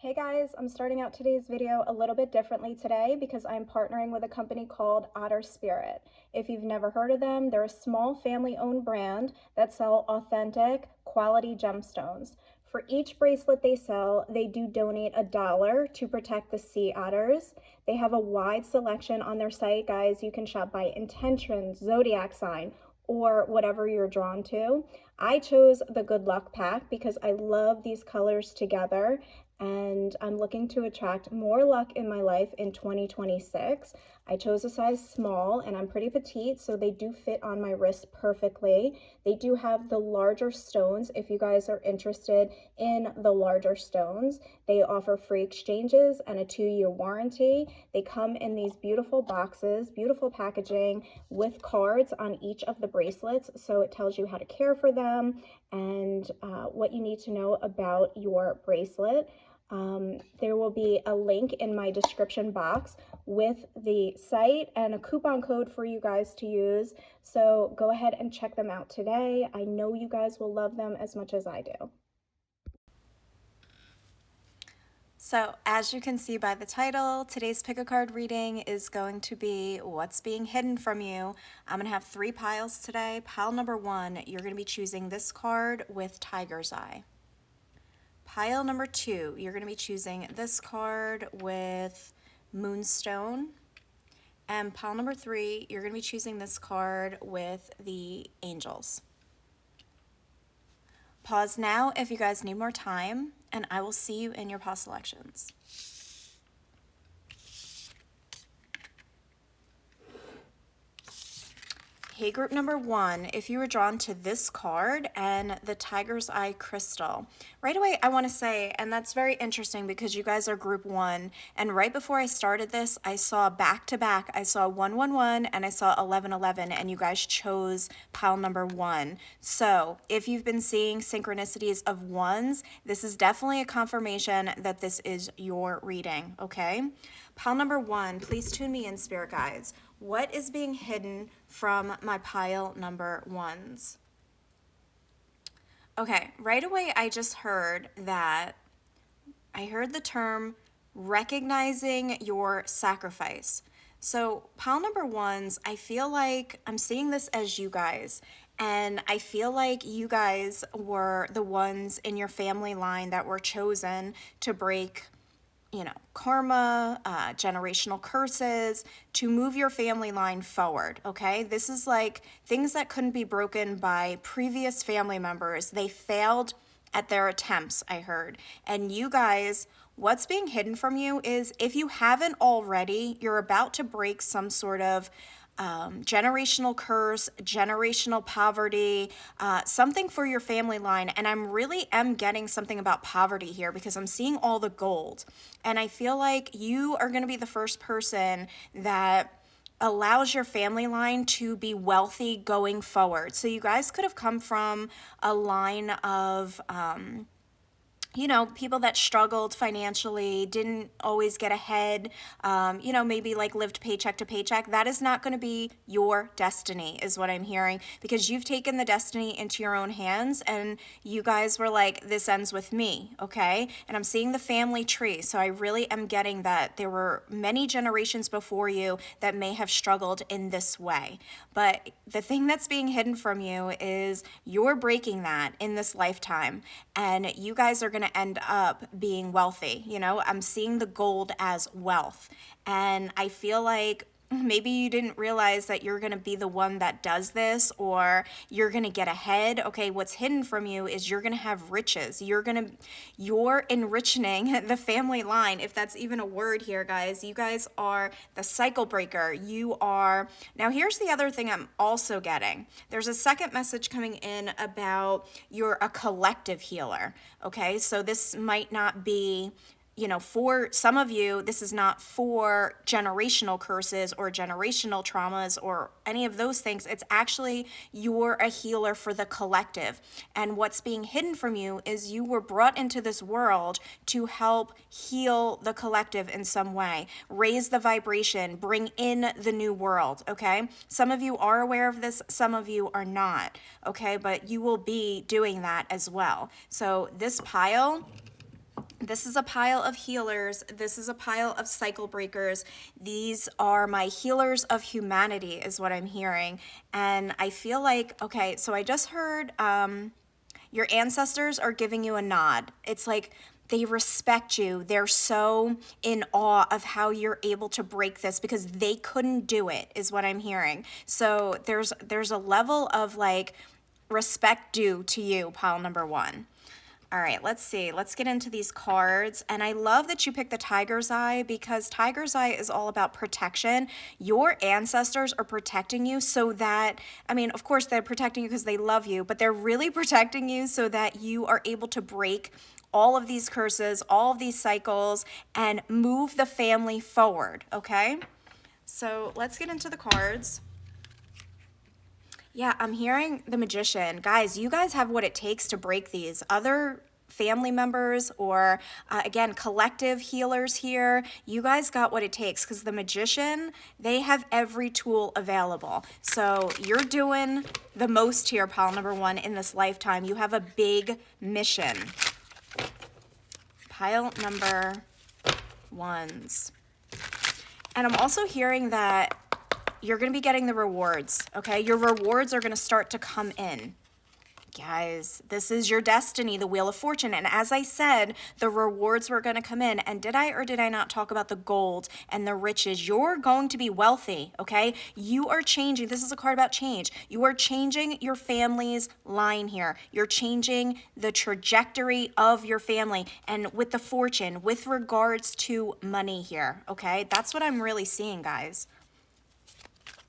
Hey guys, I'm starting out today's video a little bit differently today because I'm partnering with a company called Otter Spirit. If you've never heard of them, they're a small family-owned brand that sell authentic, quality gemstones. For each bracelet they sell, they do donate $1 to protect the sea otters. They have a wide selection on their site, guys. You can shop by intention, zodiac sign, or whatever you're drawn to. I chose the Good Luck Pack because I love these colors together and I'm looking to attract more luck in my life in 2026. I chose a size small and I'm pretty petite, so they do fit on my wrist perfectly. They do have the larger stones if you guys are interested in the larger stones. They offer free exchanges and a 2-year warranty. They come in these beautiful boxes, beautiful packaging with cards on each of the bracelets, so it tells you how to care for them and what you need to know about your bracelet. There will be a link in my description box with the site and a coupon code for you guys to use. So go ahead and check them out today. I know you guys will love them as much as I do. So as you can see by the title, today's pick a card reading is going to be what's being hidden from you. I'm going to have 3 piles today. Pile number 1, you're going to be choosing this card with Tiger's Eye. Pile number 2, you're going to be choosing this card with Moonstone. And pile number 3, you're going to be choosing this card with the Angels. Pause now if you guys need more time, and I will see you in your pause selections. Hey, group number 1, if you were drawn to this card and the Tiger's Eye crystal, right away I want to say, and that's very interesting because you guys are group 1, and right before I started this, I saw back-to-back, I saw 111 and I saw 1111, and you guys chose pile number 1. So if you've been seeing synchronicities of 1s, this is definitely a confirmation that this is your reading, okay? Pile number 1, please tune me in, spirit guides. What is being hidden from my pile number 1s? Okay, right away I just heard that, I heard the term recognizing your sacrifice. So pile number 1s, I feel like I'm seeing this as you guys. And I feel like you guys were the ones in your family line that were chosen to break karma, generational curses, to move your family line forward, okay? This is like things that couldn't be broken by previous family members. They failed at their attempts, I heard. And you guys, what's being hidden from you is, if you haven't already, you're about to break some sort of generational curse, generational poverty, something for your family line. And I'm really getting something about poverty here because I'm seeing all the gold. And I feel like you are going to be the first person that allows your family line to be wealthy going forward. So you guys could have come from a line of people that struggled financially, didn't always get ahead, maybe like lived paycheck to paycheck. That is not going to be your destiny, is what I'm hearing, because you've taken the destiny into your own hands and you guys were like, this ends with me, okay? And I'm seeing the family tree, so I really am getting that there were many generations before you that may have struggled in this way. But the thing that's being hidden from you is you're breaking that in this lifetime, and you guys are going to end up being wealthy. I'm seeing the gold as wealth, and I feel like maybe you didn't realize that you're going to be the one that does this, or you're going to get ahead. Okay, what's hidden from you is you're going to have riches. You're enriching the family line, if that's even a word here, guys. You guys are the cycle breaker. Now here's the other thing I'm also getting. There's a second message coming in about you're a collective healer. Okay, so this might not be, for some of you, this is not for generational curses or generational traumas or any of those things. It's actually you're a healer for the collective. And what's being hidden from you is you were brought into this world to help heal the collective in some way, raise the vibration, bring in the new world, okay? Some of you are aware of this, some of you are not, okay? But you will be doing that as well. So this pile, This is a pile of healers. This is a pile of cycle breakers. These are my healers of humanity, is what I'm hearing. And I feel like, okay, so I just heard your ancestors are giving you a nod. It's like they respect you. They're so in awe of how you're able to break this because they couldn't do it, is what I'm hearing. So there's a level of like respect due to you, pile number one. All right, let's see. Let's get into these cards. And I love that you picked the Tiger's Eye because Tiger's Eye is all about protection. Your ancestors are protecting you so that, I mean, of course, they're protecting you because they love you, but they're really protecting you so that you are able to break all of these curses, all of these cycles, and move the family forward, okay? So let's get into the cards. Yeah, I'm hearing the Magician. Guys, you guys have what it takes to break these. Other family members or, again, collective healers here, you guys got what it takes because the Magician, they have every tool available. So you're doing the most here, pile number one, in this lifetime. You have a big mission. Pile number ones. And I'm also hearing that you're going to be getting the rewards, okay? Your rewards are going to start to come in. Guys, this is your destiny, the Wheel of Fortune. And as I said, the rewards were going to come in. And did I or did I not talk about the gold and the riches? You're going to be wealthy, okay? You are changing. This is a card about change. You are changing your family's line here. You're changing the trajectory of your family. And with the fortune, with regards to money here, okay? That's what I'm really seeing, guys.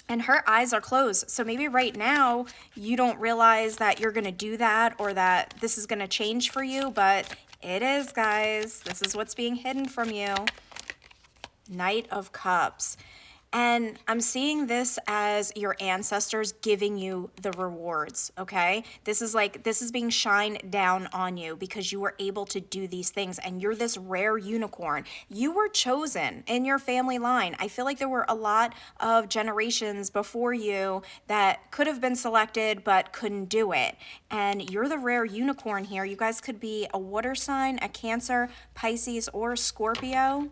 And her eyes are closed. So maybe right now you don't realize that you're going to do that or that this is going to change for you, but it is, guys. This is what's being hidden from you. Knight of Cups. And I'm seeing this as your ancestors giving you the rewards, okay? This is being shined down on you because you were able to do these things and you're this rare unicorn. You were chosen in your family line. I feel like there were a lot of generations before you that could have been selected but couldn't do it. And you're the rare unicorn here. You guys could be a water sign, a Cancer, Pisces, or Scorpio.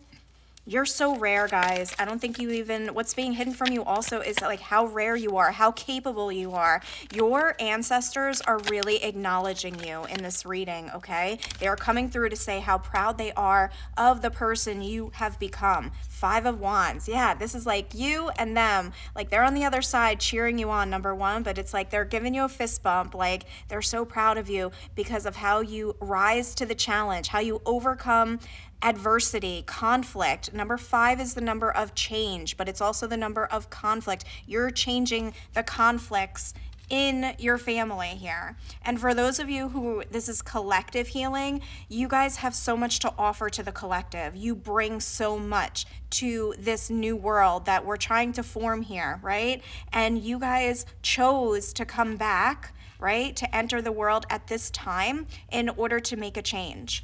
You're so rare, guys. I don't think you even, what's being hidden from you also is like how rare you are, how capable you are. Your ancestors are really acknowledging you in this reading, okay? They are coming through to say how proud they are of the person you have become. Five of Wands. Yeah, this is like you and them. Like they're on the other side cheering you on, number one, but it's like they're giving you a fist bump. Like they're so proud of you because of how you rise to the challenge, how you overcome adversity, conflict. Number 5 is the number of change, but it's also the number of conflict. You're changing the conflicts in your family here. And for those of you who this is collective healing, you guys have so much to offer to the collective. You bring so much to this new world that we're trying to form here, right? And you guys chose to come back, right, to enter the world at this time in order to make a change.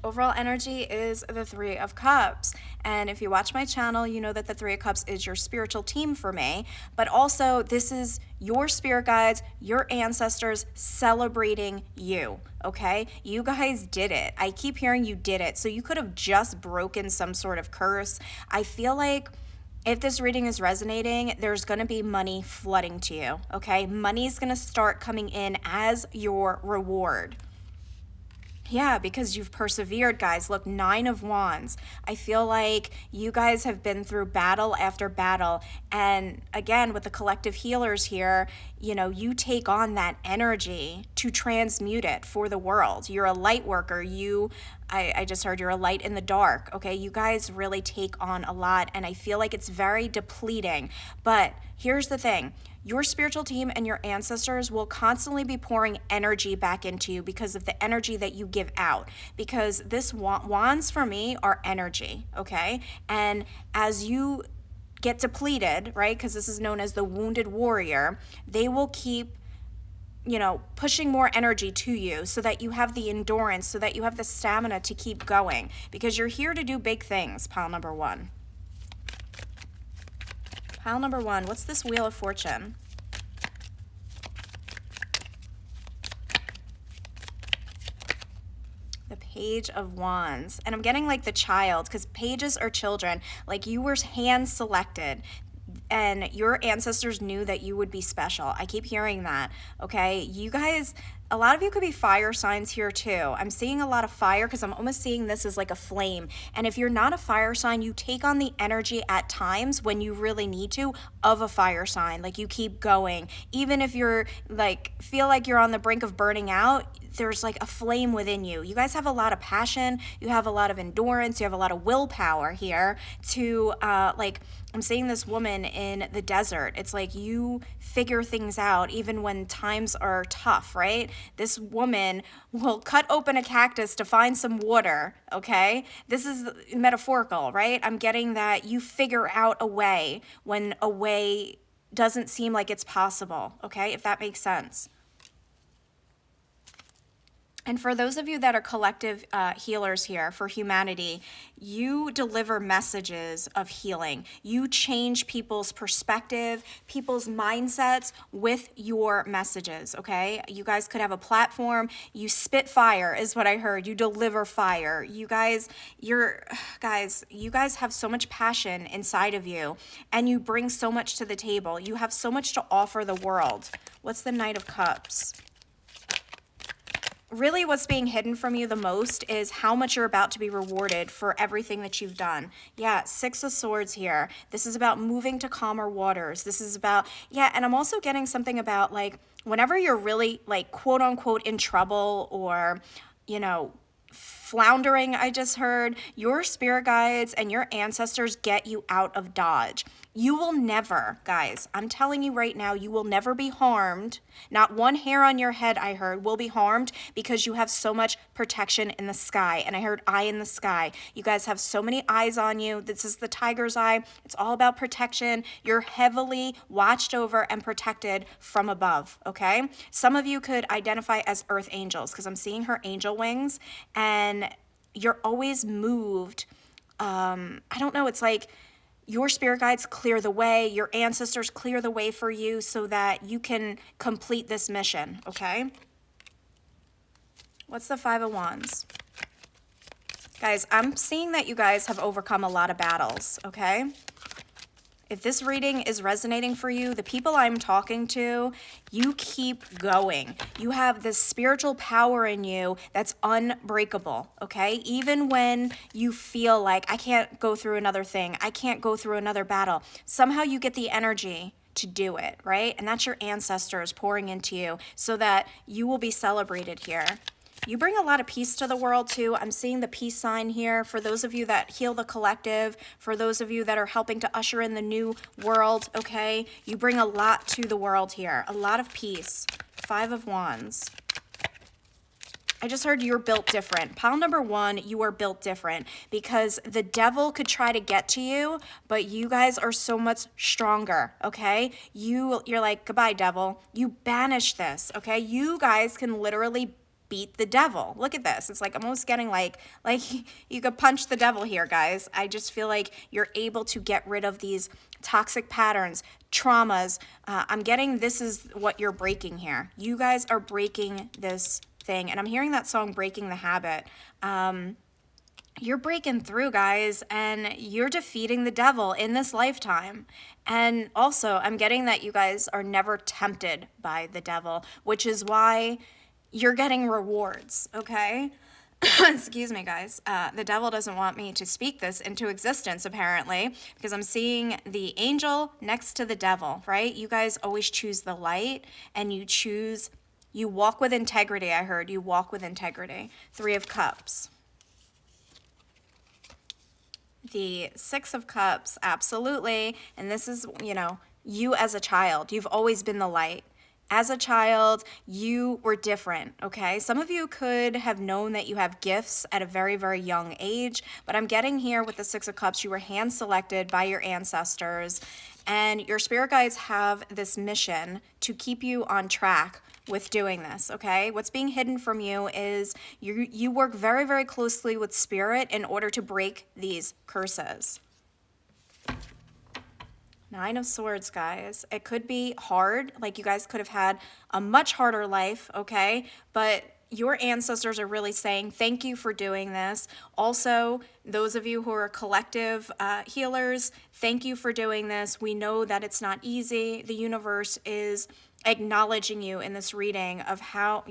Overall energy is the Three of Cups. And if you watch my channel, you know that the Three of Cups is your spiritual team for me. But also, this is your spirit guides, your ancestors celebrating you, okay? You guys did it. I keep hearing you did it. So you could have just broken some sort of curse. I feel like if this reading is resonating, there's going to be money flooding to you, okay? Money's going to start coming in as your reward. Yeah, because you've persevered, guys. Look, 9 of Wands. I feel like you guys have been through battle after battle. And again, with the collective healers here, you know, you take on that energy to transmute it for the world. You're a light worker. I just heard you're a light in the dark, okay? You guys really take on a lot, and I feel like it's very depleting. But here's the thing. Your spiritual team and your ancestors will constantly be pouring energy back into you because of the energy that you give out. Because this wands for me are energy, okay? And as you get depleted, right, because this is known as the wounded warrior, they will keep, you know, pushing more energy to you so that you have the endurance, so that you have the stamina to keep going. Because you're here to do big things, pile number 1. Pile number 1, what's this Wheel of Fortune? The Page of Wands. And I'm getting like the child, because pages are children. Like you were hand selected and your ancestors knew that you would be special. I keep hearing that, okay? You guys, a lot of you could be fire signs here too. I'm seeing a lot of fire because I'm almost seeing this as like a flame. And if you're not a fire sign, you take on the energy at times when you really need to of a fire sign. Like you keep going. Even if you're like, feel like you're on the brink of burning out, there's like a flame within you. You guys have a lot of passion, you have a lot of endurance, you have a lot of willpower here to like, I'm seeing this woman in the desert. It's like you figure things out even when times are tough, right? This woman will cut open a cactus to find some water, okay? This is metaphorical, right? I'm getting that you figure out a way when a way doesn't seem like it's possible, okay? If that makes sense. And for those of you that are collective healers here for humanity, you deliver messages of healing. You change people's perspective, people's mindsets with your messages, okay? You guys could have a platform. You spit fire is what I heard. You deliver fire. You guys have so much passion inside of you and you bring so much to the table. You have so much to offer the world. What's the Knight of Cups? Really what's being hidden from you the most is how much you're about to be rewarded for everything that you've done. Yeah, Six of Swords here. This is about moving to calmer waters. This is about, yeah, and I'm also getting something about like whenever you're really like quote unquote in trouble or, you know, floundering, I just heard, your spirit guides and your ancestors get you out of Dodge. You will never, guys, I'm telling you right now, you will never be harmed. Not one hair on your head, I heard, will be harmed because you have so much protection in the sky. And I heard eye in the sky. You guys have so many eyes on you. This is the tiger's eye. It's all about protection. You're heavily watched over and protected from above, okay? Some of you could identify as earth angels because I'm seeing her angel wings and you're always moved. I don't know, it's like, your spirit guides clear the way, your ancestors clear the way for you so that you can complete this mission, okay? What's the Five of Wands? Guys, I'm seeing that you guys have overcome a lot of battles, okay? If this reading is resonating for you, the people I'm talking to, you keep going. You have this spiritual power in you that's unbreakable, okay? Even when you feel like, I can't go through another thing, I can't go through another battle, somehow you get the energy to do it, right? And that's your ancestors pouring into you so that you will be celebrated here. You bring a lot of peace to the world too. I'm seeing the peace sign here for those of you that heal the collective, for those of you that are helping to usher in the new world, okay? You bring a lot to the world here, a lot of peace. Five of Wands. I just heard you're built different. Pile number one, you are built different because the devil could try to get to you, but you guys are so much stronger, okay? You're like, goodbye, devil. You banish this, okay? You guys can literally beat the devil. Look at this. It's like I'm almost getting like you could punch the devil here, guys. I just feel like you're able to get rid of these toxic patterns, traumas. I'm getting this is what you're breaking here. You guys are breaking this thing. And I'm hearing that song, Breaking the Habit. You're breaking through, guys, and you're defeating the devil in this lifetime. And also, I'm getting that you guys are never tempted by the devil, which is why you're getting rewards, okay? Excuse me, guys. The devil doesn't want me to speak this into existence, apparently, because I'm seeing the angel next to the devil, right? You guys always choose the light, and you walk with integrity, I heard. You walk with integrity. Three of Cups. The Six of Cups, absolutely. And this is, you as a child. You've always been the light. As a child, you were different, okay? Some of you could have known that you have gifts at a very, very young age, but I'm getting here with the Six of Cups, you were hand-selected by your ancestors, and your spirit guides have this mission to keep you on track with doing this, okay? What's being hidden from you is you work very, very closely with spirit in order to break these curses. Nine of Swords, guys. It could be hard. Like you guys could have had a much harder life, okay? But your ancestors are really saying thank you for doing this. Also, those of you who are collective healers, thank you for doing this. We know that it's not easy. The universe is acknowledging you in this reading of how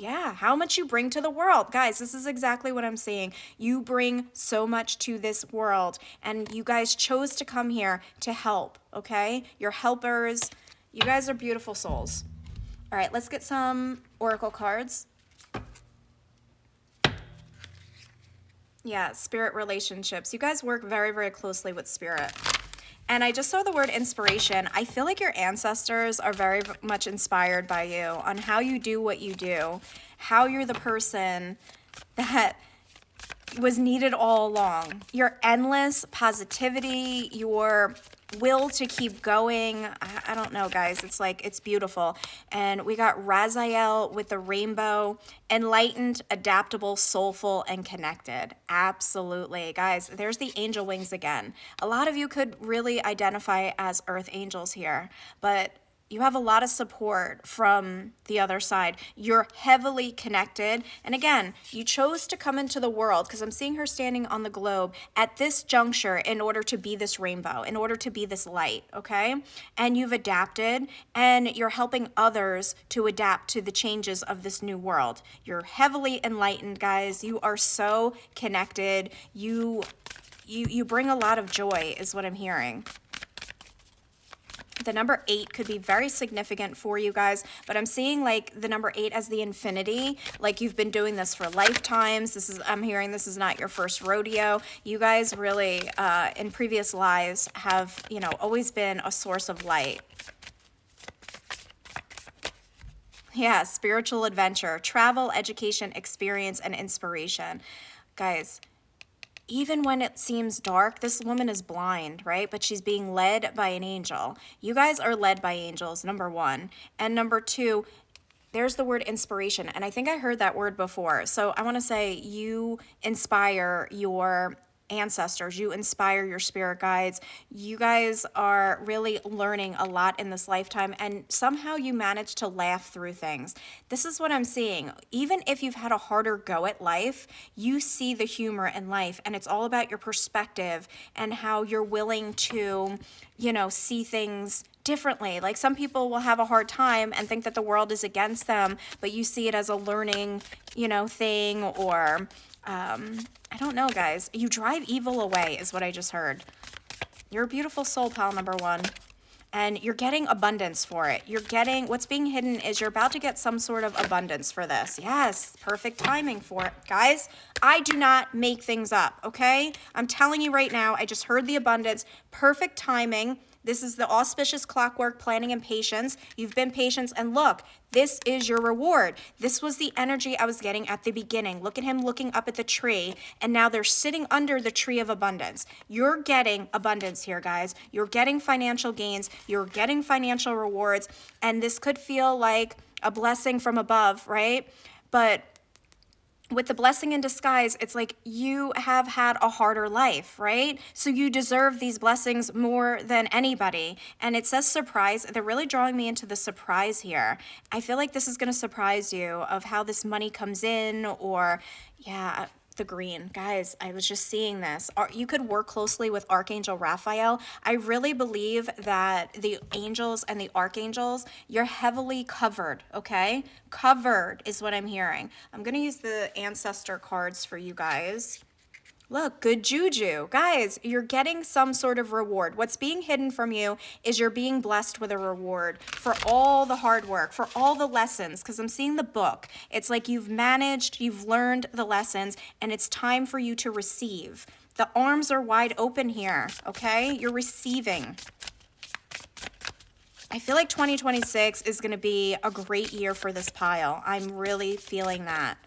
much you bring to the world. Guys, this is exactly what I'm seeing. You bring so much to this world, and you guys chose to come here to help, okay? You're helpers. You guys are beautiful souls. All right, let's get some oracle cards. Yeah, spirit relationships. You guys work very, very closely with spirit. And I just saw the word inspiration. I feel like your ancestors are very much inspired by you on how you do what you do, how you're the person that was needed all along. Your endless positivity, your will to keep going. I don't know, guys. It's like, it's beautiful. And we got Raziel with the rainbow, enlightened, adaptable, soulful, and connected. Absolutely. Guys, there's the angel wings again. A lot of you could really identify as earth angels here, but you have a lot of support from the other side. You're heavily connected. And again, you chose to come into the world because I'm seeing her standing on the globe at this juncture in order to be this rainbow, in order to be this light, okay? And you've adapted and you're helping others to adapt to the changes of this new world. You're heavily enlightened, guys. You are so connected. You bring a lot of joy is what I'm hearing. The number 8 could be very significant for you guys, but I'm seeing like the number 8 as the infinity, like you've been doing this for lifetimes. I'm hearing this is not your first rodeo. You guys really, in previous lives have, always been a source of light. Yeah, spiritual adventure, travel, education, experience, and inspiration. Guys, even when it seems dark, this woman is blind, right? But she's being led by an angel. You guys are led by angels, number 1. And number 2, there's the word inspiration. And I think I heard that word before. So I want to say you inspire your ancestors, you inspire your spirit guides. You guys are really learning a lot in this lifetime, and somehow you manage to laugh through things. This is what I'm seeing. Even if you've had a harder go at life, you see the humor in life, and it's all about your perspective and how you're willing to, see things differently. Like some people will have a hard time and think that the world is against them, but you see it as a learning, thing, or I don't know, guys. You drive evil away is what I just heard. You're a beautiful soul, pal number 1. And you're getting abundance for it. What's being hidden is you're about to get some sort of abundance for this. Yes, perfect timing for it. Guys, I do not make things up, okay? I'm telling you right now, I just heard the abundance. Perfect timing. This is the auspicious clockwork, planning, and patience. You've been patient, and look, this is your reward. This was the energy I was getting at the beginning. Look at him looking up at the tree, and now they're sitting under the tree of abundance. You're getting abundance here, guys. You're getting financial gains. You're getting financial rewards, and this could feel like a blessing from above, right? But with the blessing in disguise, it's like you have had a harder life, right? So you deserve these blessings more than anybody. And it says surprise. They're really drawing me into the surprise here. I feel like this is going to surprise you of how this money comes in, or, yeah, the green. Guys, I was just seeing this. You could work closely with Archangel Raphael. I really believe that the angels and the archangels, you're heavily covered, okay? Covered is what I'm hearing. I'm going to use the ancestor cards for you guys. Look, good juju. Guys, you're getting some sort of reward. What's being hidden from you is you're being blessed with a reward for all the hard work, for all the lessons, because I'm seeing the book. It's like you've learned the lessons, and it's time for you to receive. The arms are wide open here, okay? You're receiving. I feel like 2026 is going to be a great year for this pile. I'm really feeling that.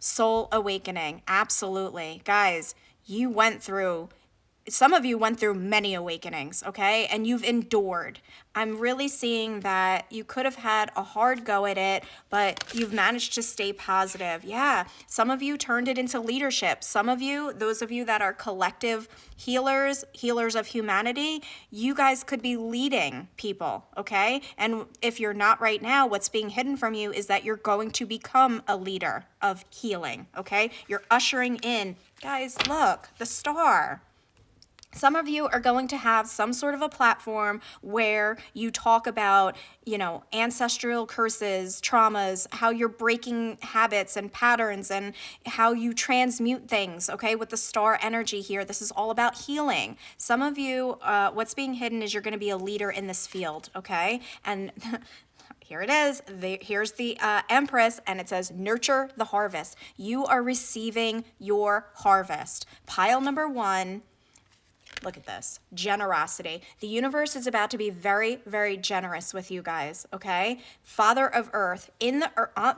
Soul awakening, absolutely. Guys, you went through some of you went through many awakenings, okay? And you've endured. I'm really seeing that you could have had a hard go at it, but you've managed to stay positive. Yeah, some of you turned it into leadership. Some of you, those of you that are collective healers, healers of humanity, you guys could be leading people, okay? And if you're not right now, what's being hidden from you is that you're going to become a leader of healing, okay? You're ushering in, guys, look, the star. Some of you are going to have some sort of a platform where you talk about, ancestral curses, traumas, how you're breaking habits and patterns, and how you transmute things, okay, with the star energy here. This is all about healing. Some of you, what's being hidden is you're going to be a leader in this field, okay? And here it is. Here's the Empress, and it says, nurture the harvest. You are receiving your harvest. Pile number 1. Look at this, generosity. The universe is about to be very, very generous with you guys, okay? Father of Earth,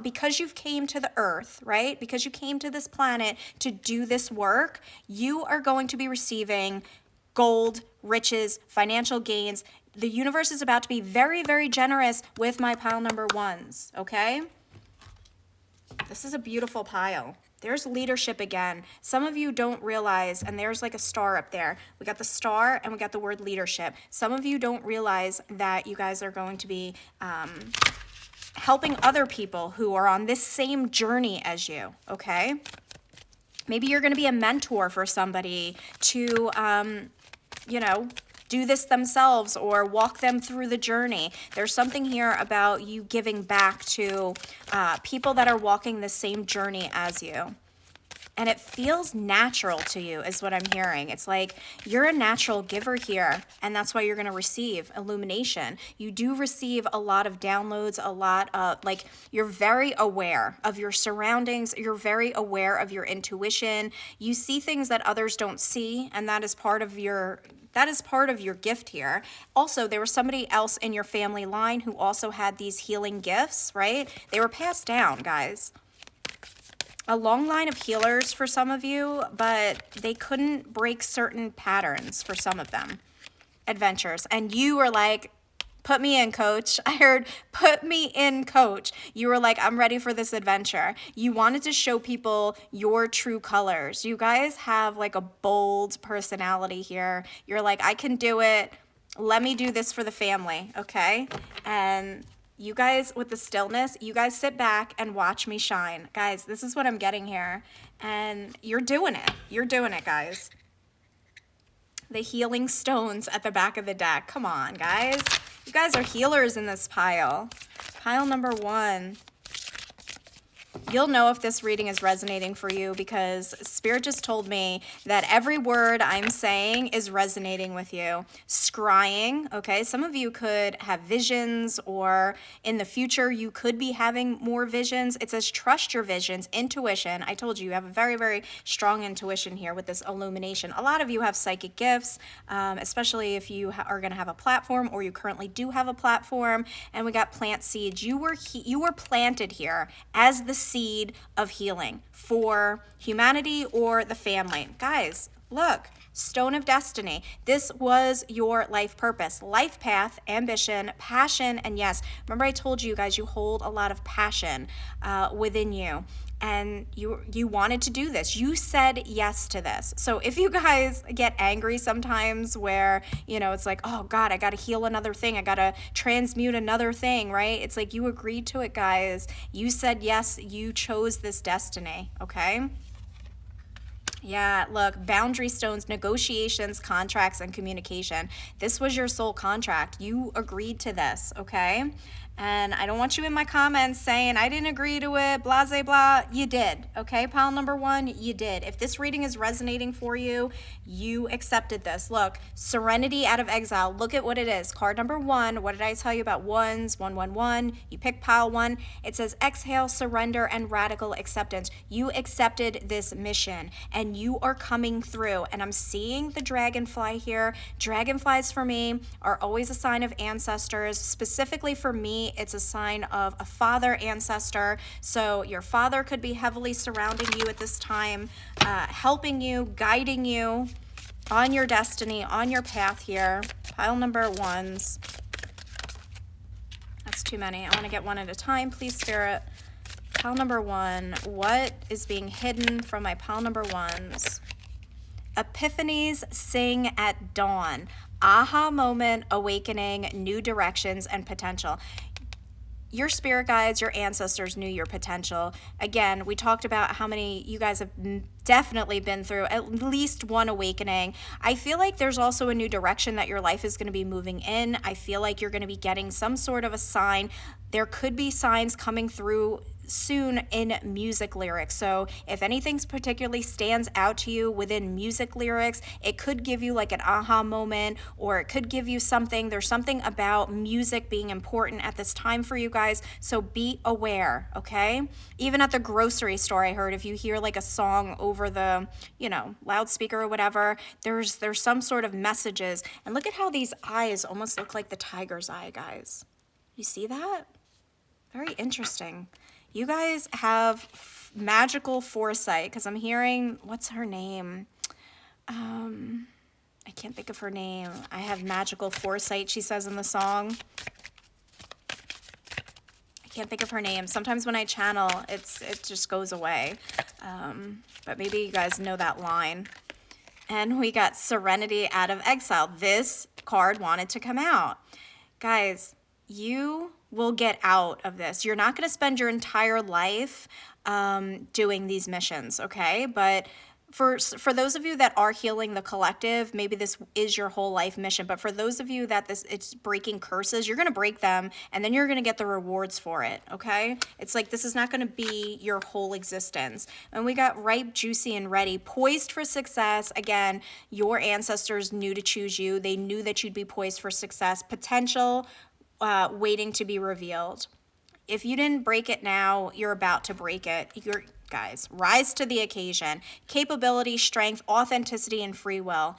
because you've came to the Earth, right? Because you came to this planet to do this work, you are going to be receiving gold, riches, financial gains. The universe is about to be very, very generous with my pile number 1s, okay? This is a beautiful pile. There's leadership again. Some of you don't realize, and there's like a star up there. We got the star and we got the word leadership. Some of you don't realize that you guys are going to be helping other people who are on this same journey as you, okay? Maybe you're going to be a mentor for somebody to, do this themselves or walk them through the journey. There's something here about you giving back to people that are walking the same journey as you. And it feels natural to you is what I'm hearing. It's like you're a natural giver here, and that's why you're going to receive illumination. You do receive a lot of downloads, a lot of, you're very aware of your surroundings. You're very aware of your intuition. You see things that others don't see, and that is part of your gift here. Also, there was somebody else in your family line who also had these healing gifts, right? They were passed down, guys. A long line of healers for some of you, but they couldn't break certain patterns for some of them. Adventures. And you were like, put me in, coach. I heard, put me in, coach. You were like, I'm ready for this adventure. You wanted to show people your true colors. You guys have like a bold personality here. You're like, I can do it. Let me do this for the family, okay? And you guys, with the stillness, you guys sit back and watch me shine. Guys, this is what I'm getting here. And you're doing it. You're doing it, guys. The healing stones at the back of the deck. Come on, guys. You guys are healers in this pile. Pile number 1. You'll know if this reading is resonating for you because Spirit just told me that every word I'm saying is resonating with you. Scrying, okay? Some of you could have visions, or in the future you could be having more visions. It says trust your visions, intuition. I told you, you have a very, very strong intuition here with this illumination. A lot of you have psychic gifts, especially if you are going to have a platform, or you currently do have a platform. And we got plant seeds. You were planted here as the seed of healing for humanity or the family. Guys, look, Stone of Destiny. This was your life purpose, life path, ambition, passion, and yes, remember I told you guys you hold a lot of passion within you. And you wanted to do this. You said yes to this. So if you guys get angry sometimes where, it's like, oh God, I got to heal another thing. I got to transmute another thing, right? It's like you agreed to it, guys. You said yes. You chose this destiny, okay? Yeah, look, boundary stones, negotiations, contracts, and communication. This was your soul contract. You agreed to this, okay? And I don't want you in my comments saying, I didn't agree to it, blah, blah, blah. You did, okay? Pile number 1, you did. If this reading is resonating for you, you accepted this. Look, Serenity out of Exile. Look at what it is. Card number 1. What did I tell you about ones? 1, 1, 1. You pick pile 1. It says exhale, surrender, and radical acceptance. You accepted this mission, and you are coming through. And I'm seeing the dragonfly here. Dragonflies for me are always a sign of ancestors. Specifically for me, it's a sign of a father ancestor. So your father could be heavily surrounding you at this time, helping you, guiding you. on your destiny, on your path here. Pile number ones. That's too many. I want to get one at a time, please, Spirit. Pile number one, what is being hidden from my pile number ones? Epiphanies sing at dawn. Aha moment, awakening, new directions, and potential. Your spirit guides, your ancestors knew your potential. Again, we talked about how many you guys have definitely been through at least one awakening. I feel like there's also a new direction that your life is going to be moving in. I feel like you're going to be getting some sort of a sign. There could be signs coming through soon in music lyrics. So if anything particularly stands out to you within music lyrics, it could give you like an aha moment, or it could give you something. There's something about music being important at this time for you guys. So be aware, okay? Even at the grocery store, I heard if you hear like a song over the, loudspeaker or whatever, there's some sort of messages. And look at how these eyes almost look like the tiger's eye, guys. You see that? Very interesting. You guys have magical foresight, because I'm hearing, what's her name? I can't think of her name. I have magical foresight, she says in the song. I can't think of her name. Sometimes when I channel, it just goes away. But maybe you guys know that line. And we got Serenity out of Exile. This card wanted to come out. Guys, you will get out of this. You're not going to spend your entire life doing these missions, okay? But for those of you that are healing the collective, maybe this is your whole life mission. But for those of you that it's breaking curses, you're going to break them, and then you're going to get the rewards for it, okay? It's like this is not going to be your whole existence. And we got ripe, juicy, and ready, poised for success. Again, your ancestors knew to choose you. They knew that you'd be poised for success. Potential, waiting to be revealed. If you didn't break it now, you're about to break it. Guys, rise to the occasion. Capability, strength, authenticity, and free will.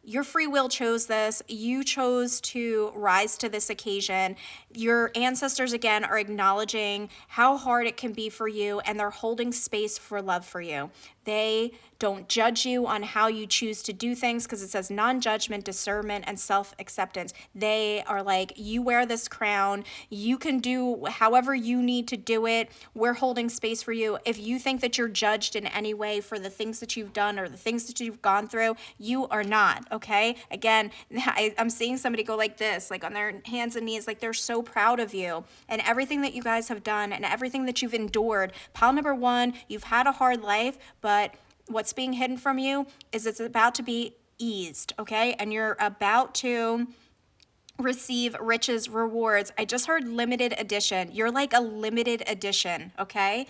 Your free will chose this. You chose to rise to this occasion. Your ancestors, again, are acknowledging how hard it can be for you, and they're holding space for love for you. They don't judge you on how you choose to do things, because it says non-judgment, discernment, and self-acceptance. They are like, you wear this crown. You can do however you need to do it. We're holding space for you. If you think that you're judged in any way for the things that you've done or the things that you've gone through, you are not, okay? Again, I'm seeing somebody go like this, like on their hands and knees, like they're so proud of you and everything that you guys have done and everything that you've endured. Pile number one, you've had a hard life, but what's being hidden from you is it's about to be eased, okay? And you're about to receive riches, rewards. I just heard limited edition. You're like a limited edition, okay?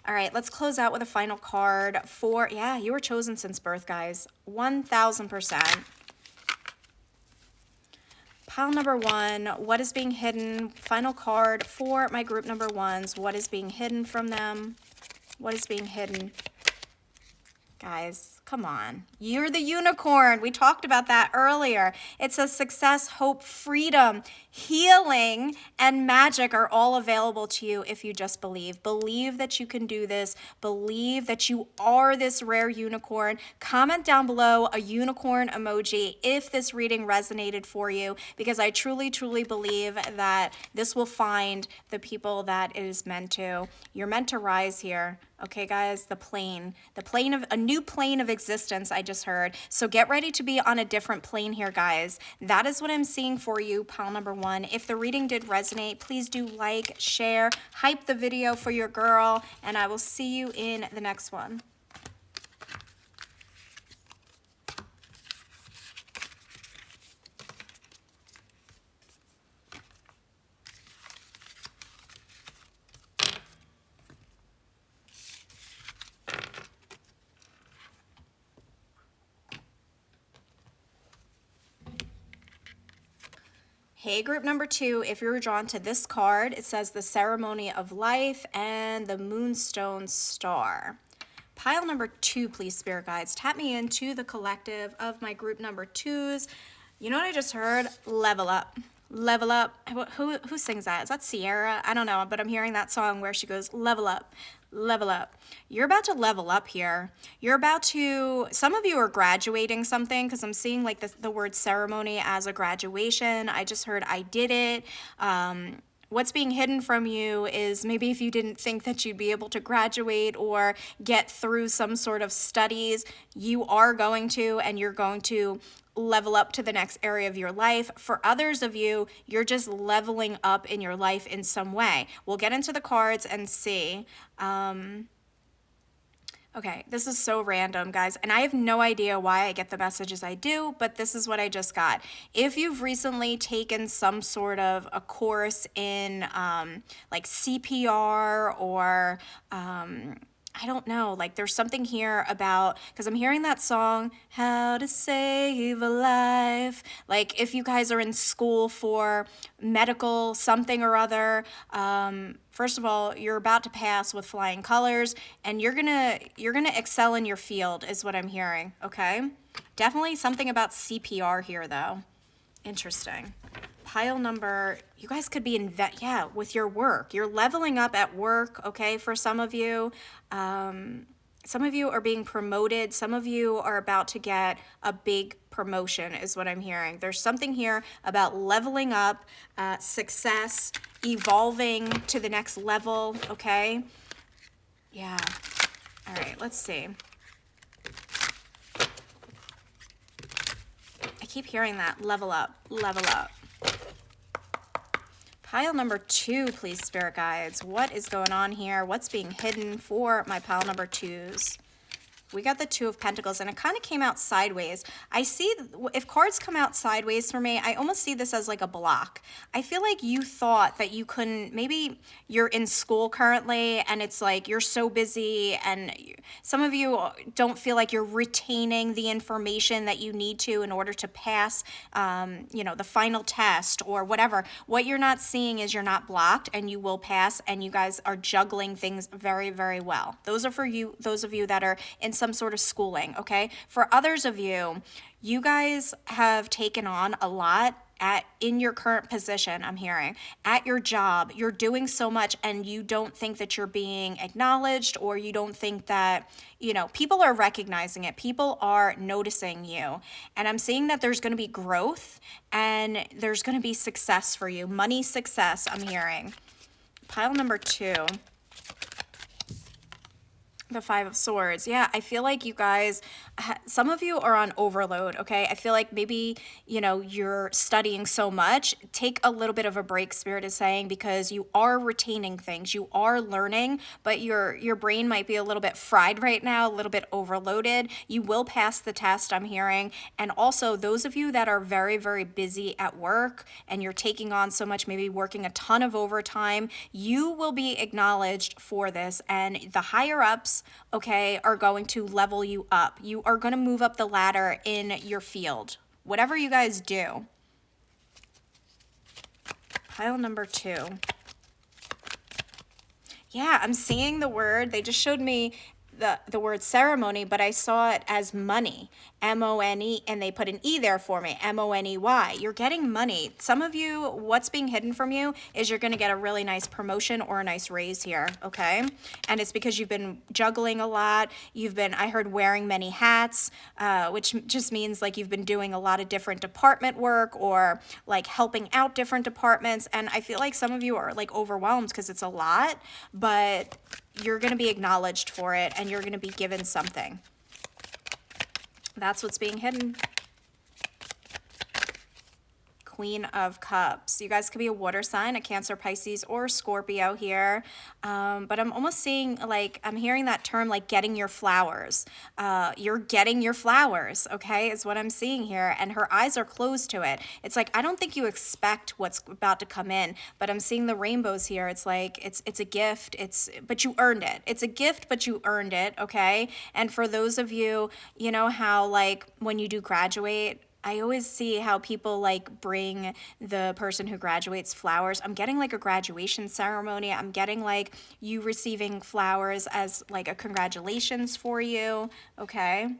All right, let's close out with a final card for, yeah, you were chosen since birth, guys. 1000%. Pile number one, what is being hidden? Final card for my group number ones. What is being hidden from them? What is being hidden? Guys, come on. You're the unicorn. We talked about that earlier. It says success, hope, freedom, healing, and magic are all available to you if you just believe. Believe that you can do this. Believe that you are this rare unicorn. Comment down below a unicorn emoji if this reading resonated for you, because I truly, truly believe that this will find the people that it is meant to. You're meant to rise here. Okay, guys, the plane of a new plane of existence, I just heard. So get ready to be on a different plane here, guys. That is what I'm seeing for you, pile number one. If the reading did resonate, please do like, share, hype the video for your girl, and I will see you in the next one. Hey, group number two, if you're drawn to this card, it says the Ceremony of Life and the Moonstone Star. Pile number two, please, spirit guides. Tap me into the collective of my group number twos. You know what I just heard? Level up. level up. Who sings that? Is that Sierra? I don't know, but I'm hearing that song where she goes, level up, level up. You're about to level up here. You're about to, some of you are graduating something because I'm seeing like the word ceremony as a graduation. I just heard I did it. What's being hidden from you is maybe if you didn't think that you'd be able to graduate or get through some sort of studies, you are going to, and you're going to level up to the next area of your life. For others of you, you're just leveling up in your life in some way. We'll get into the cards and see. Okay, this is so random, guys, and I have no idea why I get the messages I do, but this is what I just got. If you've recently taken some sort of a course in like CPR or I don't know, like there's something here about, because I'm hearing that song, How to Save a Life. Like if you guys are in school for medical something or other, first of all, you're about to pass with flying colors, and you're gonna excel in your field is what I'm hearing, okay? Definitely something about CPR here though. Interesting. Pile number, you guys could be with your work. You're leveling up at work, okay, for some of you. Some of you are being promoted. Some of you are about to get a big promotion is what I'm hearing. There's something here about leveling up, success, evolving to the next level, okay? Yeah. All right, let's see. I keep hearing that, level up, level up. Pile number 2, please, spirit guides. What is going on here? What's being hidden for my pile number 2s? We got the 2 of Pentacles, and it kind of came out sideways. I see, if cards come out sideways for me, I almost see this as like a block. I feel like you thought that you couldn't, maybe you're in school currently, and it's like you're so busy, and some of you don't feel like you're retaining the information that you need to in order to pass, the final test or whatever. What you're not seeing is you're not blocked, and you will pass, and you guys are juggling things very, very well. Those are for you, those of you that are in some sort of schooling, okay? For others of you, you guys have taken on a lot in your current position, I'm hearing, at your job. You're doing so much and you don't think that you're being acknowledged, or you don't think that, people are recognizing it. People are noticing you. And I'm seeing that there's going to be growth and there's going to be success for you. Money success, I'm hearing. Pile number 2. The 5 of Swords. Yeah, I feel like you guys, some of you are on overload, okay? I feel like maybe, you're studying so much. Take a little bit of a break, Spirit is saying, because you are retaining things. You are learning, but your brain might be a little bit fried right now, a little bit overloaded. You will pass the test, I'm hearing. And also, those of you that are very, very busy at work and you're taking on so much, maybe working a ton of overtime, you will be acknowledged for this. And the higher ups, okay, are going to level you up. You are going to move up the ladder in your field, whatever you guys do. Pile number 2. Yeah, I'm seeing the word. They just showed me the word ceremony, but I saw it as money, M-O-N-E, and they put an E there for me, M-O-N-E-Y. You're getting money. Some of you, what's being hidden from you is you're going to get a really nice promotion or a nice raise here, okay? And it's because you've been juggling a lot. I heard wearing many hats, which just means like you've been doing a lot of different department work or like helping out different departments. And I feel like some of you are like overwhelmed because it's a lot, but you're going to be acknowledged for it and you're going to be given something. That's what's being hidden. Queen of Cups. You guys could be a water sign, a Cancer, Pisces, or Scorpio here. But I'm almost seeing, like, I'm hearing that term, like, getting your flowers. You're getting your flowers, okay, is what I'm seeing here. And her eyes are closed to it. It's like, I don't think you expect what's about to come in, but I'm seeing the rainbows here. It's like, it's a gift, but you earned it. It's a gift, but you earned it, okay? And for those of you, you know how, like, when you do graduate, I always see how people like bring the person who graduates flowers. I'm getting like a graduation ceremony. I'm getting like you receiving flowers as like a congratulations for you, okay?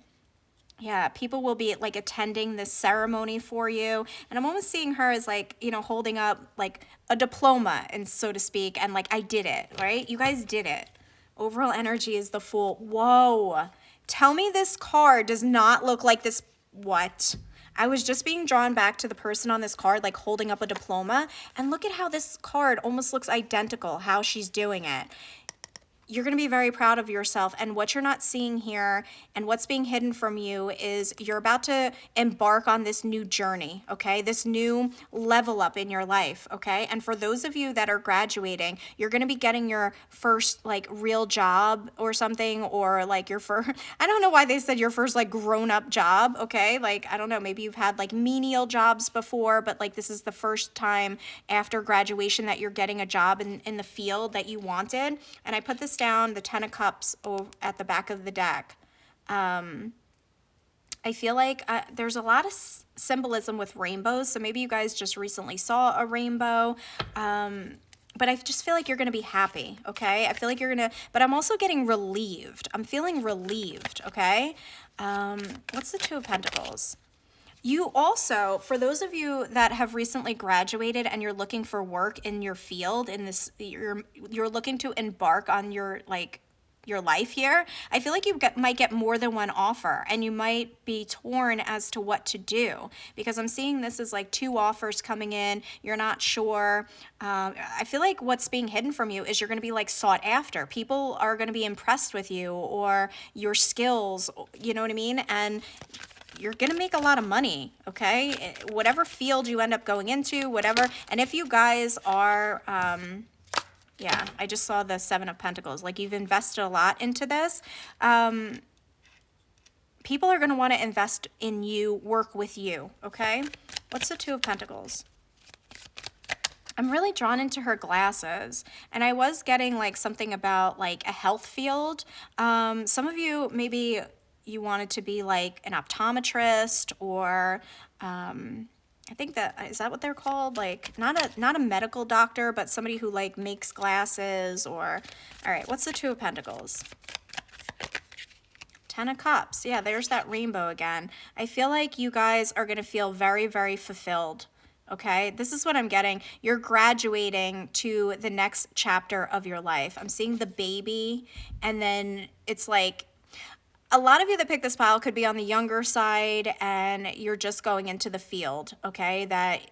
Yeah, people will be like attending this ceremony for you. And I'm almost seeing her as like, holding up like a diploma, and so to speak, and like, I did it, right? You guys did it. Overall energy is the Fool. Whoa. Tell me this card does not look like this. What? I was just being drawn back to the person on this card, like holding up a diploma. And look at how this card almost looks identical, how she's doing it. You're going to be very proud of yourself. And what you're not seeing here and what's being hidden from you is you're about to embark on this new journey, okay? This new level up in your life, okay? And for those of you that are graduating, you're going to be getting your first like real job or something, or like your first, I don't know why they said your first like grown up job, okay? Like, I don't know, maybe you've had like menial jobs before, but like this is the first time after graduation that you're getting a job in the field that you wanted. And I put this down, the Ten of Cups at the back of the deck. I feel like there's a lot of symbolism with rainbows, so maybe you guys just recently saw a rainbow. But I just feel like you're going to be happy, okay? I feel like you're going to, but I'm also getting relieved. I'm feeling relieved, okay? What's the Two of Pentacles? You also, for those of you that have recently graduated and you're looking for work in your field, in this, you're looking to embark on your life here, I feel like you might get more than one offer, and you might be torn as to what to do, because I'm seeing this as like two offers coming in. You're not sure. I feel like what's being hidden from you is you're going to be like sought after. People are going to be impressed with you or your skills, you know what I mean? And you're going to make a lot of money, okay? Whatever field you end up going into, whatever. And if you guys are, yeah, I just saw the Seven of Pentacles. Like, you've invested a lot into this. People are going to want to invest in you, work with you, okay? What's the Two of Pentacles? I'm really drawn into her glasses, and I was getting like something about like a health field. Some of you, maybe you wanted to be like an optometrist, or I think is that what they're called? Like not a medical doctor, but somebody who like makes glasses. Or, all right, what's the Two of Pentacles? Ten of Cups. Yeah, there's that rainbow again. I feel like you guys are going to feel very, very fulfilled. Okay, this is what I'm getting. You're graduating to the next chapter of your life. I'm seeing the baby, and then it's like, a lot of you that pick this pile could be on the younger side, and you're just going into the field, okay?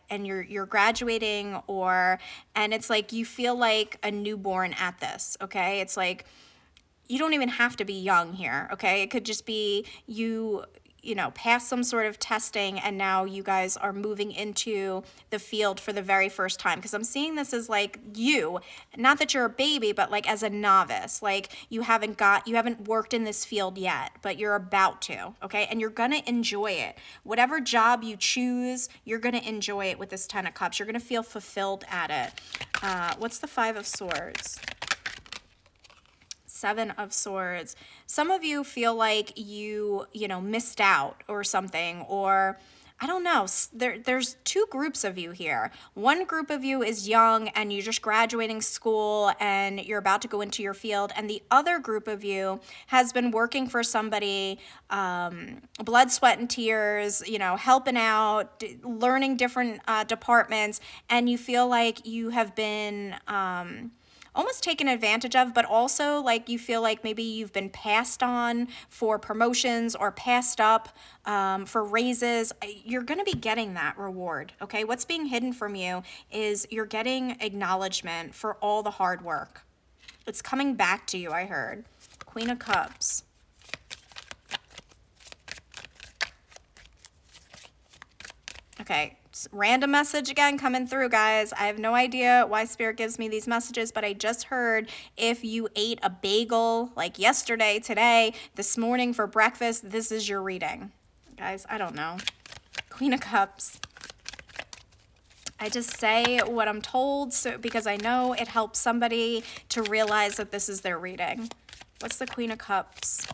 And you're graduating, and it's like you feel like a newborn at this, okay? It's like you don't even have to be young here, okay? It could just be you know, pass some sort of testing, and now you guys are moving into the field for the very first time. Because I'm seeing this as like you, not that you're a baby, but like as a novice. Like you haven't worked in this field yet, but you're about to, okay? And you're gonna enjoy it. Whatever job you choose, you're gonna enjoy it with this Ten of Cups. You're gonna feel fulfilled at it. What's the Five of Swords? Seven of Swords. Some of you feel like you missed out or something, or I don't know. There's two groups of you here. One group of you is young and you're just graduating school and you're about to go into your field. And the other group of you has been working for somebody, blood, sweat, and tears, helping out, learning different departments. And you feel like you have been almost taken advantage of, but also like you feel like maybe you've been passed on for promotions or passed up for raises. You're going to be getting that reward, okay? What's being hidden from you is you're getting acknowledgement for all the hard work. It's coming back to you, I heard. Queen of Cups. Okay, random message again coming through, guys. I have no idea why Spirit gives me these messages, but I just heard if you ate a bagel like yesterday, today, this morning for breakfast, this is your reading. Guys, I don't know. Queen of Cups. I just say what I'm told because I know it helps somebody to realize that this is their reading. What's the Queen of Cups?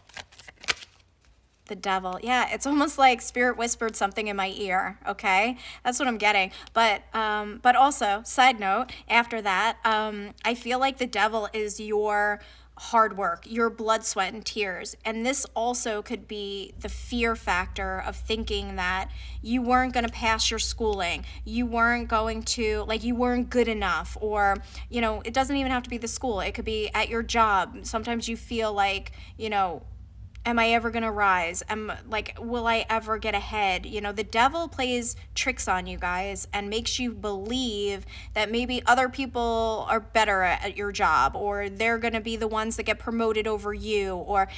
The Devil. Yeah, it's almost like Spirit whispered something in my ear, okay? That's what I'm getting. But also, side note, after that, I feel like the Devil is your hard work, your blood, sweat, and tears. And this also could be the fear factor of thinking that you weren't going to pass your schooling, you weren't going to, like, you weren't good enough, or, you know, it doesn't even have to be the school, it could be at your job. Sometimes you feel like, you know, am I ever going to rise? Will I ever get ahead? You know, the devil plays tricks on you guys and makes you believe that maybe other people are better at your job, or they're going to be the ones that get promoted over you. Or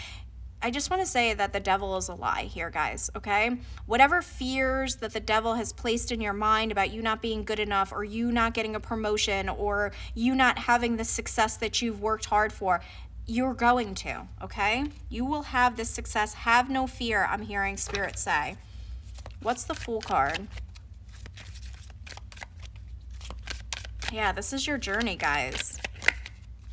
I just want to say that the devil is a lie here, guys, okay? Whatever fears that the devil has placed in your mind about you not being good enough, or you not getting a promotion, or you not having the success that you've worked hard for, you're going to, okay? You will have this success. Have no fear, I'm hearing Spirit say. What's the Fool card? Yeah, this is your journey, guys.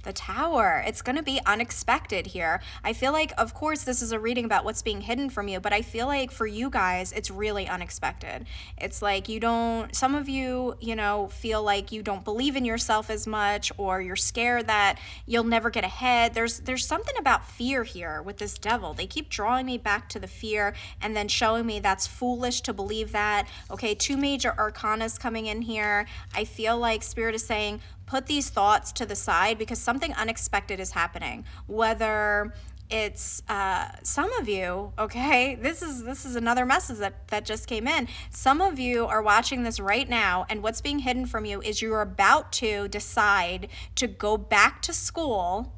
The Tower. It's going to be unexpected here. I feel like, of course, this is a reading about what's being hidden from you, but I feel like for you guys, it's really unexpected. It's like you don't, some of you, you know, feel like you don't believe in yourself as much, or you're scared that you'll never get ahead. There's something about fear here with this devil. They keep drawing me back to the fear and then showing me that's foolish to believe that. Okay, 2 major arcanas coming in here. I feel like Spirit is saying, put these thoughts to the side because something unexpected is happening. Whether it's some of you, okay, this is another message that just came in. Some of you are watching this right now, and what's being hidden from you is you're about to decide to go back to school,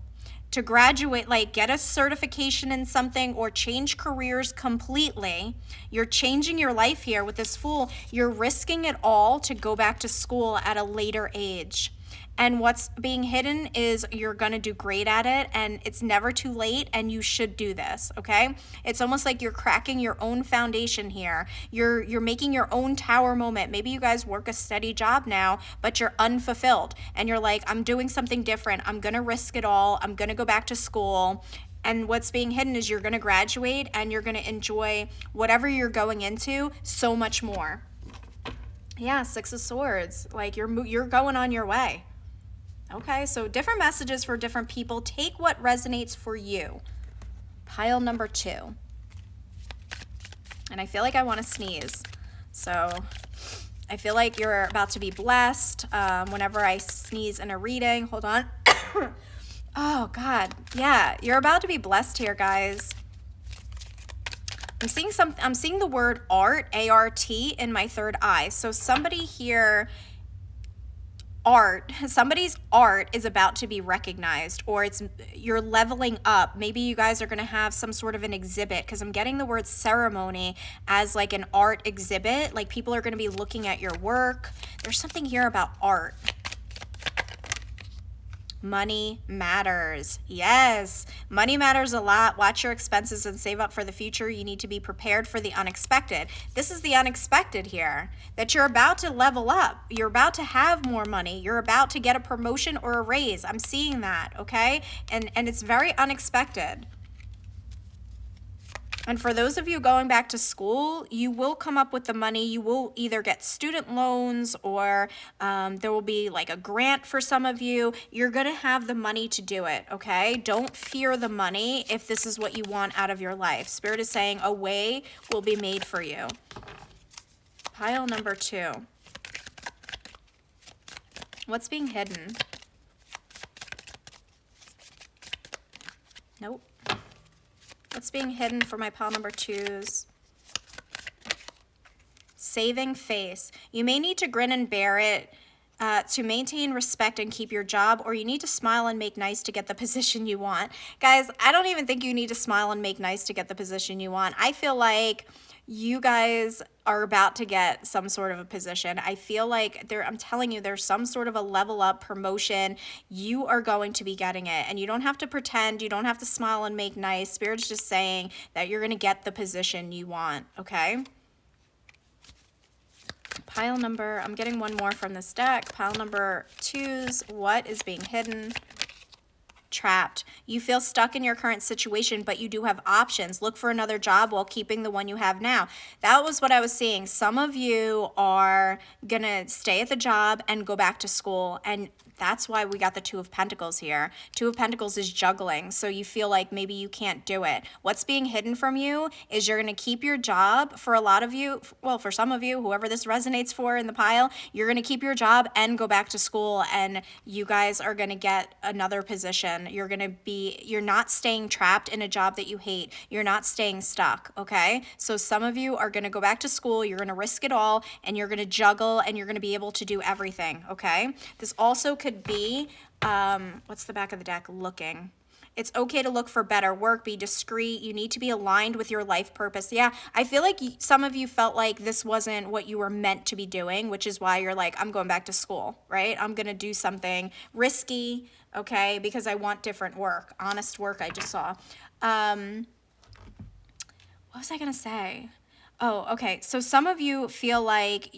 to graduate, like get a certification in something, or change careers completely. You're changing your life here with this Fool. You're risking it all to go back to school at a later age. And what's being hidden is you're going to do great at it, and it's never too late, and you should do this, okay? It's almost like you're cracking your own foundation here. You're making your own tower moment. Maybe you guys work a steady job now, but you're unfulfilled, and you're like, I'm doing something different. I'm going to risk it all. I'm going to go back to school. And what's being hidden is you're going to graduate, and you're going to enjoy whatever you're going into so much more. Yeah, 6 of Swords. Like you're going on your way. Okay, so different messages for different people. Take what resonates for you. Pile number 2. And I feel like I want to sneeze. So I feel like you're about to be blessed whenever I sneeze in a reading. Hold on. Oh, God. Yeah, you're about to be blessed here, guys. I'm seeing the word art, A-R-T, in my third eye. So somebody here, somebody's art is about to be recognized, or you're leveling up. Maybe you guys are going to have some sort of an exhibit, because I'm getting the word ceremony as like an art exhibit. Like people are going to be looking at your work. There's something here about art. Money matters. Yes, money matters a lot. Watch your expenses and save up for the future. You need to be prepared for the unexpected. This is the unexpected here, that you're about to level up. You're about to have more money. You're about to get a promotion or a raise. I'm seeing that, okay? And it's very unexpected. And for those of you going back to school, you will come up with the money. You will either get student loans, or there will be like a grant for some of you. You're going to have the money to do it, okay? Don't fear the money if this is what you want out of your life. Spirit is saying a way will be made for you. Pile number 2. What's being hidden? Nope. What's being hidden for my pile number 2s? Saving face. You may need to grin and bear it to maintain respect and keep your job, or you need to smile and make nice to get the position you want. Guys, I don't even think you need to smile and make nice to get the position you want. I feel like you guys are about to get some sort of a position. I feel like I'm telling you, there's some sort of a level up promotion. You are going to be getting it, and you don't have to pretend. You don't have to smile and make nice. Spirit's just saying that you're going to get the position you want, okay? Pile number, I'm getting one more from this deck. Pile number 2s, what is being hidden? Trapped. You feel stuck in your current situation, but you do have options. Look for another job while keeping the one you have now. That was what I was seeing. Some of you are gonna stay at the job and go back to school, and That's why we got the Two of Pentacles here. Two of Pentacles is juggling, so you feel like maybe you can't do it. What's being hidden from you is you're going to keep your job. For a lot of you, well, for some of you, whoever this resonates for in the pile, you're going to keep your job and go back to school, and you guys are going to get another position. You're not staying trapped in a job that you hate. You're not staying stuck, okay? So some of you are going to go back to school, you're going to risk it all, and you're going to juggle, and you're going to be able to do everything, okay? This also could be, what's the back of the deck? Looking. It's okay to look for better work, be discreet. You need to be aligned with your life purpose. Yeah, I feel like some of you felt like this wasn't what you were meant to be doing, which is why you're like, I'm going back to school, right? I'm going to do something risky, okay, because I want different work, honest work I just saw. What was I going to say? Oh, okay. So some of you feel like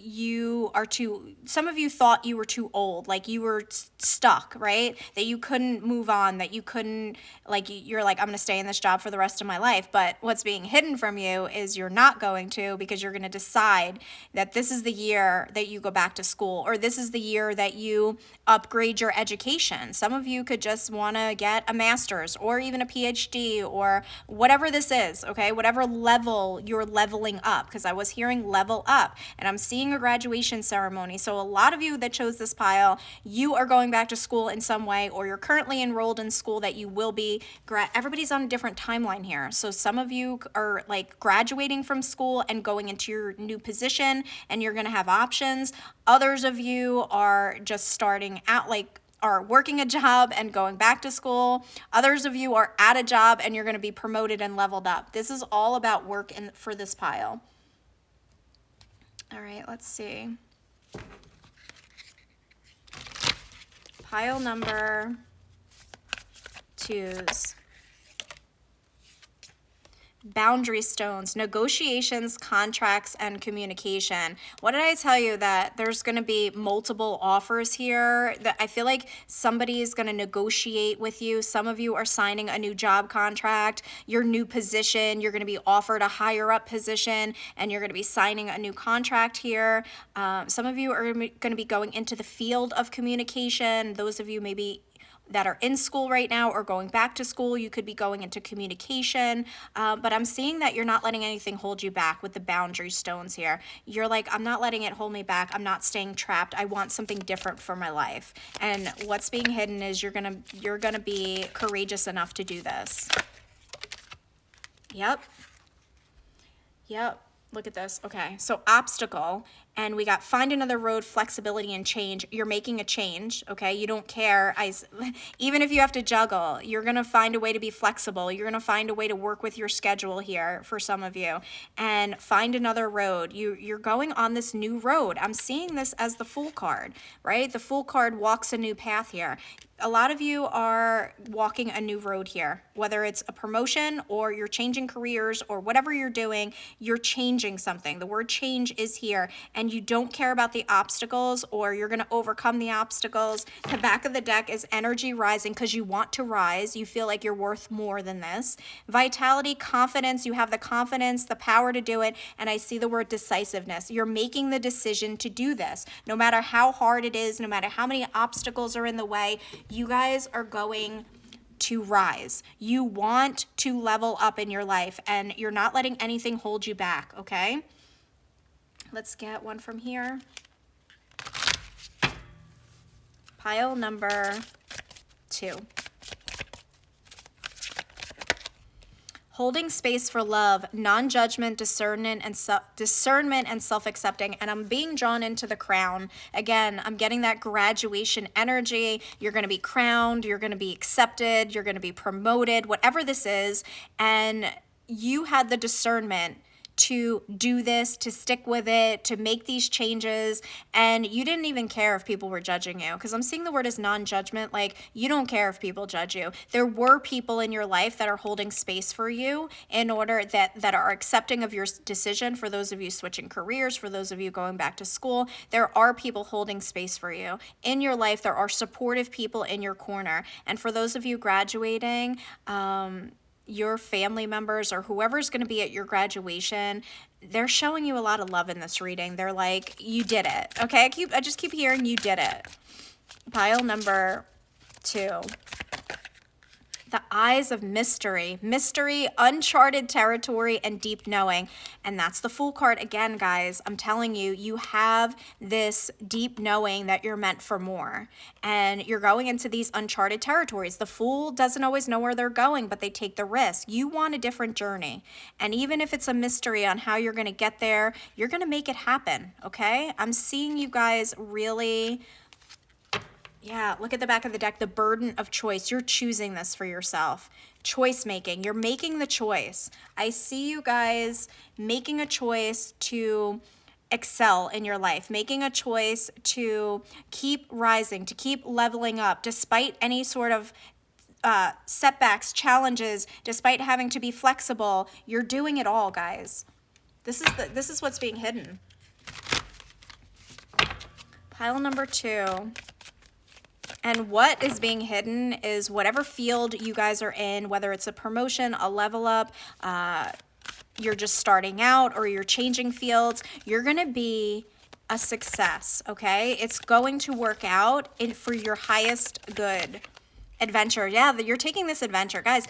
some of you thought you were too old, like you were stuck, right? That you couldn't move on, that you couldn't, like, you're like, I'm going to stay in this job for the rest of my life. But what's being hidden from you is you're not going to, because you're going to decide that this is the year that you go back to school, or this is the year that you upgrade your education. Some of you could just want to get a master's or even a PhD or whatever this is, okay? Whatever level you're leveling up, because I was hearing level up, and I'm seeing a graduation ceremony. So a lot of you that chose this pile, you are going back to school in some way, or you're currently enrolled in school that you will be. Everybody's on a different timeline here. So some of you are like graduating from school and going into your new position, and you're going to have options. Others of you are just starting out, like are working a job and going back to school. Others of you are at a job and you're going to be promoted and leveled up. This is all about work for this pile. All right, let's see. Pile number 2s. Boundary stones, negotiations, contracts, and communication. What did I tell you? That there's going to be multiple offers here, that I feel like somebody is going to negotiate with you. Some of you are signing a new job contract, your new position. You're going to be offered a higher up position, and you're going to be signing a new contract here. Some of you are going to be going into the field of communication. Those of you maybe that are in school right now or going back to school, you could be going into communication, but I'm seeing that you're not letting anything hold you back with the boundary stones here. You're like, I'm not letting it hold me back. I'm not staying trapped. I want something different for my life. And what's being hidden is you're gonna be courageous enough to do this. Yep. Look at this. Okay, so obstacle, and we got find another road, flexibility, and change. You're making a change, okay? You don't care. Even if you have to juggle, you're going to find a way to be flexible. You're going to find a way to work with your schedule here for some of you, and find another road. You're going on this new road. I'm seeing this as the Fool card, right? The Fool card walks a new path here. A lot of you are walking a new road here, whether it's a promotion or you're changing careers or whatever you're doing, you're changing something. The word change is here, and you don't care about the obstacles, or you're going to overcome the obstacles. The back of the deck is energy rising because you want to rise. You feel like you're worth more than this. Vitality, confidence. You have the confidence, the power to do it, and I see the word decisiveness. You're making the decision to do this. No matter how hard it is, no matter how many obstacles are in the way, you guys are going to rise. You want to level up in your life, and you're not letting anything hold you back, okay? Let's get one from here. Pile number 2. Holding space for love, non-judgment, discernment, and self-accepting. And I'm being drawn into the crown. Again, I'm getting that graduation energy. You're going to be crowned. You're going to be accepted. You're going to be promoted, whatever this is. And you had the discernment to do this, to stick with it, to make these changes, and you didn't even care if people were judging you, because I'm seeing the word as non-judgment, like you don't care if people judge you. There were people in your life that are holding space for you in order that are accepting of your decision. For those of you switching careers, for those of you going back to school, there are people holding space for you. In your life, there are supportive people in your corner. And for those of you graduating, your family members or whoever's going to be at your graduation, they're showing you a lot of love in this reading. They're like, you did it. Okay, I just keep hearing you did it. Pile number 2. The eyes of mystery. Mystery, uncharted territory, and deep knowing. And that's the Fool card again, guys. I'm telling you, you have this deep knowing that you're meant for more. And you're going into these uncharted territories. The Fool doesn't always know where they're going, but they take the risk. You want a different journey. And even if it's a mystery on how you're going to get there, you're going to make it happen, okay? I'm seeing you guys really... Yeah, look at the back of the deck, the burden of choice. You're choosing this for yourself. Choice making. You're making the choice. I see you guys making a choice to excel in your life, making a choice to keep rising, to keep leveling up, despite any sort of setbacks, challenges, despite having to be flexible. You're doing it all, guys. This is what's being hidden. Pile number 2. And what is being hidden is whatever field you guys are in, whether it's a promotion, a level up, you're just starting out, or you're changing fields, you're going to be a success, okay? It's going to work out for your highest good. Adventure. Yeah, you're taking this adventure. Guys,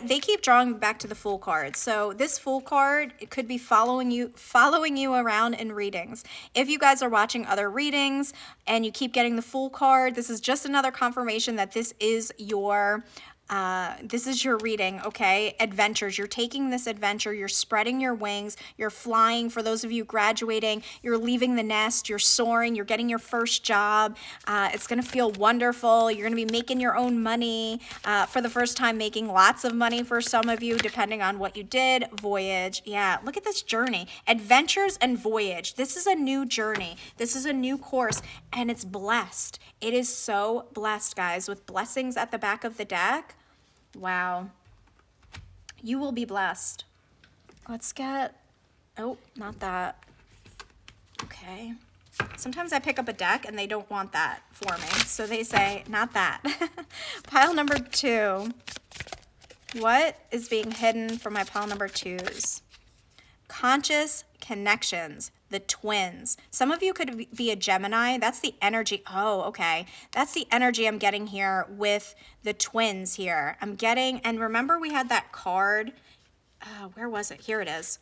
they keep drawing back to the Fool card. So this Fool card, it could be following you around in readings. If you guys are watching other readings and you keep getting the Fool card, this is just another confirmation that this is your reading, okay? Adventures. You're taking this adventure. You're spreading your wings. You're flying. For those of you graduating, you're leaving the nest. You're soaring. You're getting your first job. It's going to feel wonderful. You're going to be making your own money for the first time, making lots of money for some of you, depending on what you did. Voyage. Yeah, look at this journey. Adventures and voyage. This is a new journey. This is a new course, and it's blessed. It is so blessed, guys, with blessings at the back of the deck. Wow. You will be blessed. Let's get, oh, not that. Okay. Sometimes I pick up a deck and they don't want that for me. So they say, not that. Pile number 2. What is being hidden from my pile number 2s? Conscious connections, the twins. Some of you could be a Gemini. That's the energy. Oh, okay. That's the energy I'm getting here with the twins here. I'm getting, and remember we had that card. Where was it? Here it is.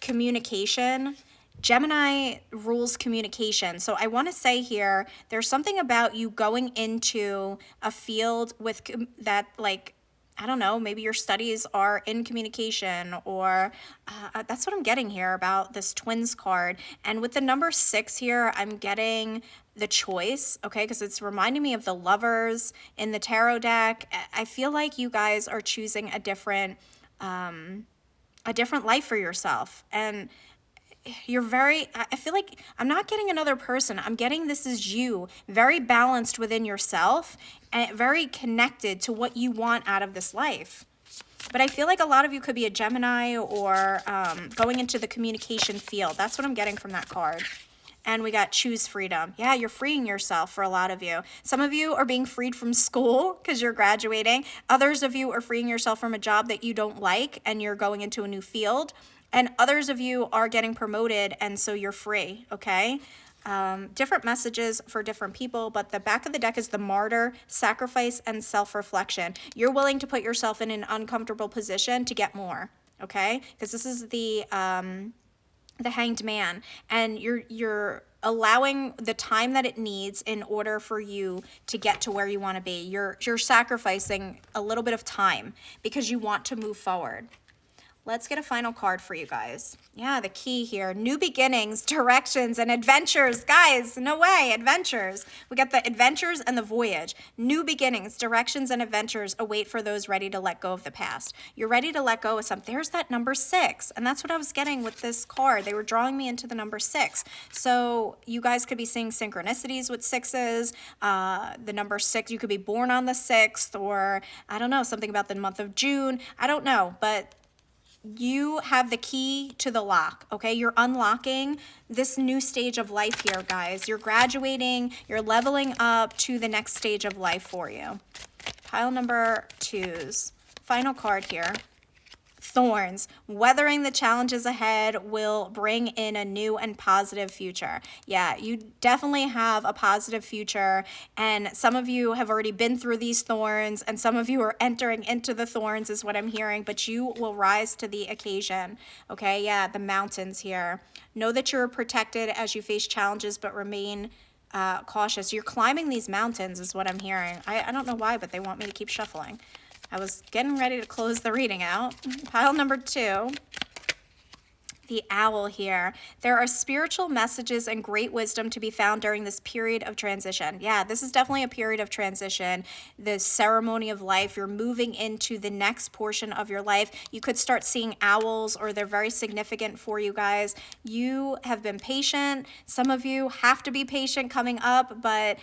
Communication. Gemini rules communication. So I want to say here, there's something about you going into a field with that, like, I don't know, maybe your studies are in communication, or that's what I'm getting here about this twins card. And with the number 6 here, I'm getting the choice, okay, because it's reminding me of the Lovers in the tarot deck. I feel like you guys are choosing a different life for yourself. And you're I feel like I'm not getting another person. I'm getting this is you, very balanced within yourself and very connected to what you want out of this life. But I feel like a lot of you could be a Gemini or going into the communication field. That's what I'm getting from that card. And we got choose freedom. Yeah, you're freeing yourself for a lot of you. Some of you are being freed from school because you're graduating. Others of you are freeing yourself from a job that you don't like and you're going into a new field. And others of you are getting promoted, and so you're free, okay? Different messages for different people, but the back of the deck is the Martyr, sacrifice, and self-reflection. You're willing to put yourself in an uncomfortable position to get more, okay? Because this is the Hanged Man, and you're allowing the time that it needs in order for you to get to where you want to be. You're sacrificing a little bit of time because you want to move forward. Let's get a final card for you guys. Yeah, the key here. New beginnings, directions, and adventures. Guys, no way, adventures. We got the adventures and the voyage. New beginnings, directions, and adventures await for those ready to let go of the past. You're ready to let go of something. There's that number 6. And that's what I was getting with this card. They were drawing me into the number 6. So you guys could be seeing synchronicities with 6s. The number 6, you could be born on the 6th, or I don't know, something about the month of June. I don't know, but you have the key to the lock, okay? You're unlocking this new stage of life here, guys. You're graduating, you're leveling up to the next stage of life for you. Pile number 2s. Final card here. thorns. Weathering the challenges ahead will bring in a new and positive future. Yeah, you definitely have a positive future, and some of you have already been through these thorns, and some of you are entering into the thorns is what I'm hearing, but you will rise to the occasion. Okay, yeah, the mountains here. Know that you're protected as you face challenges, but remain cautious. You're climbing these mountains is what I'm hearing. I don't know why, but they want me to keep shuffling. I was getting ready to close the reading out. Pile number 2, the owl here. There are spiritual messages and great wisdom to be found during this period of transition. Yeah, this is definitely a period of transition, the ceremony of life. You're moving into the next portion of your life. You could start seeing owls, or they're very significant for you guys. You have been patient. Some of you have to be patient coming up, but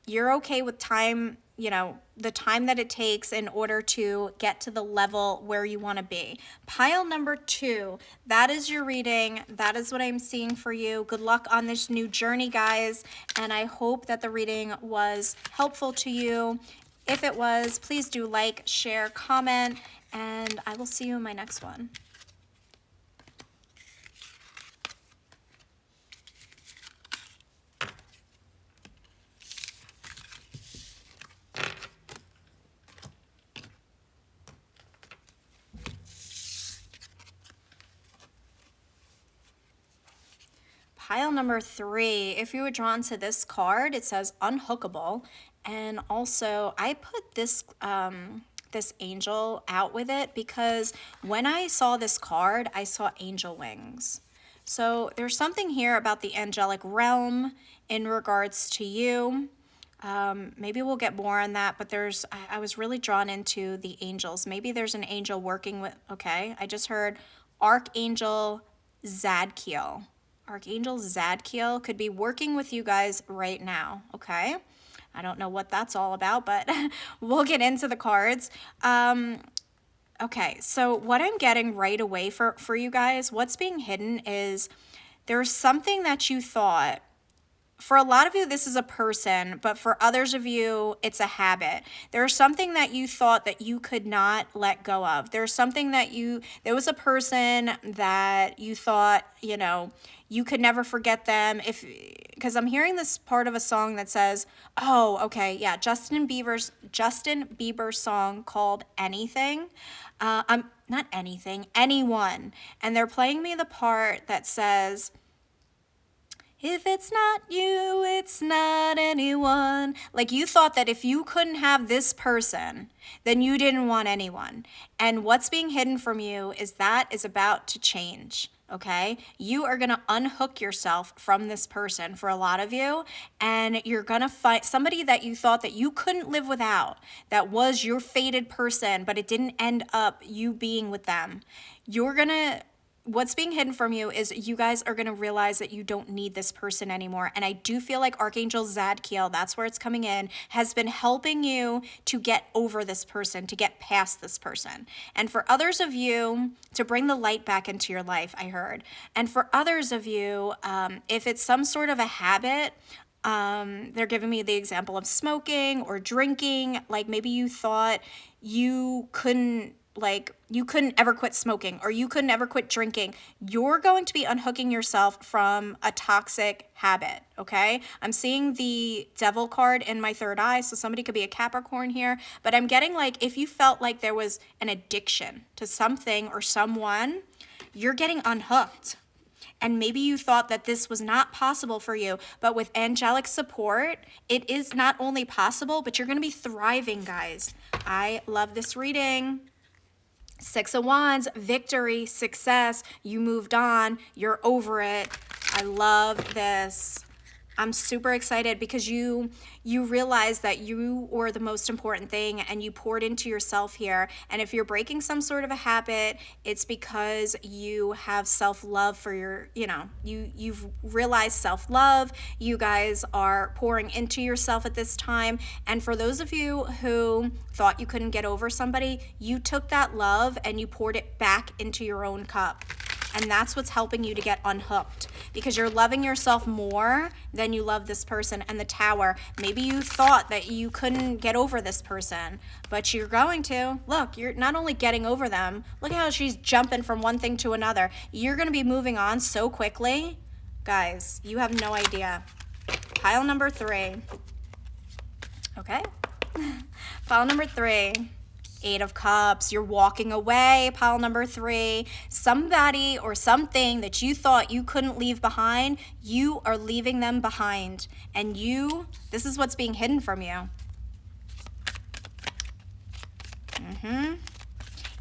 you're okay with time, you know, the time that it takes in order to get to the level where you want to be. Pile number 2, that is your reading. That is what I'm seeing for you. Good luck on this new journey, guys. And I hope that the reading was helpful to you. If it was, please do like, share, comment, and I will see you in my next one. Pile number 3, if you were drawn to this card, it says unhookable. And also I put this this angel out with it because when I saw this card, I saw angel wings. So there's something here about the angelic realm in regards to you. Maybe we'll get more on that, but I was really drawn into the angels. Maybe there's an angel working with, okay, I just heard Archangel Zadkiel. Archangel Zadkiel could be working with you guys right now, okay? I don't know what that's all about, but we'll get into the cards. Okay, so what I'm getting right away for you guys, what's being hidden is there's something that you thought. For a lot of you, this is a person, but for others of you, it's a habit. There's something that you thought that you could not let go of. There's something that there was a person that you thought, you know, you could never forget them. Because I'm hearing this part of a song that says, oh, okay, yeah, Justin Bieber's song called Anything. Not anything, anyone. And they're playing me the part that says, if it's not you, it's not anyone. Like you thought that if you couldn't have this person, then you didn't want anyone. And what's being hidden from you is that is about to change, okay? You are going to unhook yourself from this person for a lot of you, and you're going to find somebody that you thought that you couldn't live without, that was your fated person, but it didn't end up you being with them. What's being hidden from you is you guys are going to realize that you don't need this person anymore. And I do feel like Archangel Zadkiel, that's where it's coming in, has been helping you to get over this person, to get past this person. And for others of you, to bring the light back into your life, I heard. And for others of you, if it's some sort of a habit, they're giving me the example of smoking or drinking. Like maybe you thought you couldn't ever quit smoking or you couldn't ever quit drinking. You're going to be unhooking yourself from a toxic habit, okay? I'm seeing the devil card in my third eye, so somebody could be a Capricorn here, but I'm getting like if you felt like there was an addiction to something or someone, you're getting unhooked. And maybe you thought that this was not possible for you, but with angelic support, it is not only possible, but you're going to be thriving, guys. I love this reading. 6 of Wands, victory, success, you moved on, you're over it. I love this. I'm super excited because you realize that you were the most important thing and you poured into yourself here. And if you're breaking some sort of a habit, it's because you have self-love for your, you've realized self-love. You guys are pouring into yourself at this time. And for those of you who thought you couldn't get over somebody, you took that love and you poured it back into your own cup. And that's what's helping you to get unhooked, because you're loving yourself more than you love this person. And the Tower, maybe you thought that you couldn't get over this person, but you're going to. Look, you're not only getting over them, look how she's jumping from one thing to another. You're going to be moving on so quickly. Guys, you have no idea. Pile number 3. Okay. Pile number 3. 8 of Cups. You're walking away. Pile number 3. Somebody or something that you thought you couldn't leave behind, you are leaving them behind. And this is what's being hidden from you.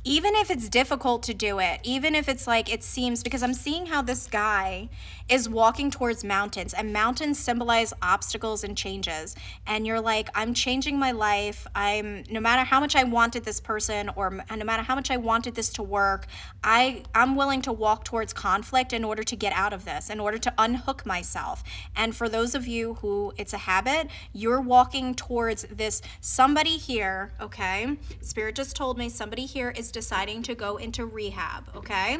Even if it's difficult to do it, even if it's like it seems, because I'm seeing how this guy is walking towards mountains, and mountains symbolize obstacles and changes. And you're like, I'm changing my life. No matter how much I wanted this person, or no matter how much I wanted this to work, I'm willing to walk towards conflict in order to get out of this, in order to unhook myself. And for those of you who it's a habit, you're walking towards this. Somebody here, okay? Spirit just told me somebody here is deciding to go into rehab, okay?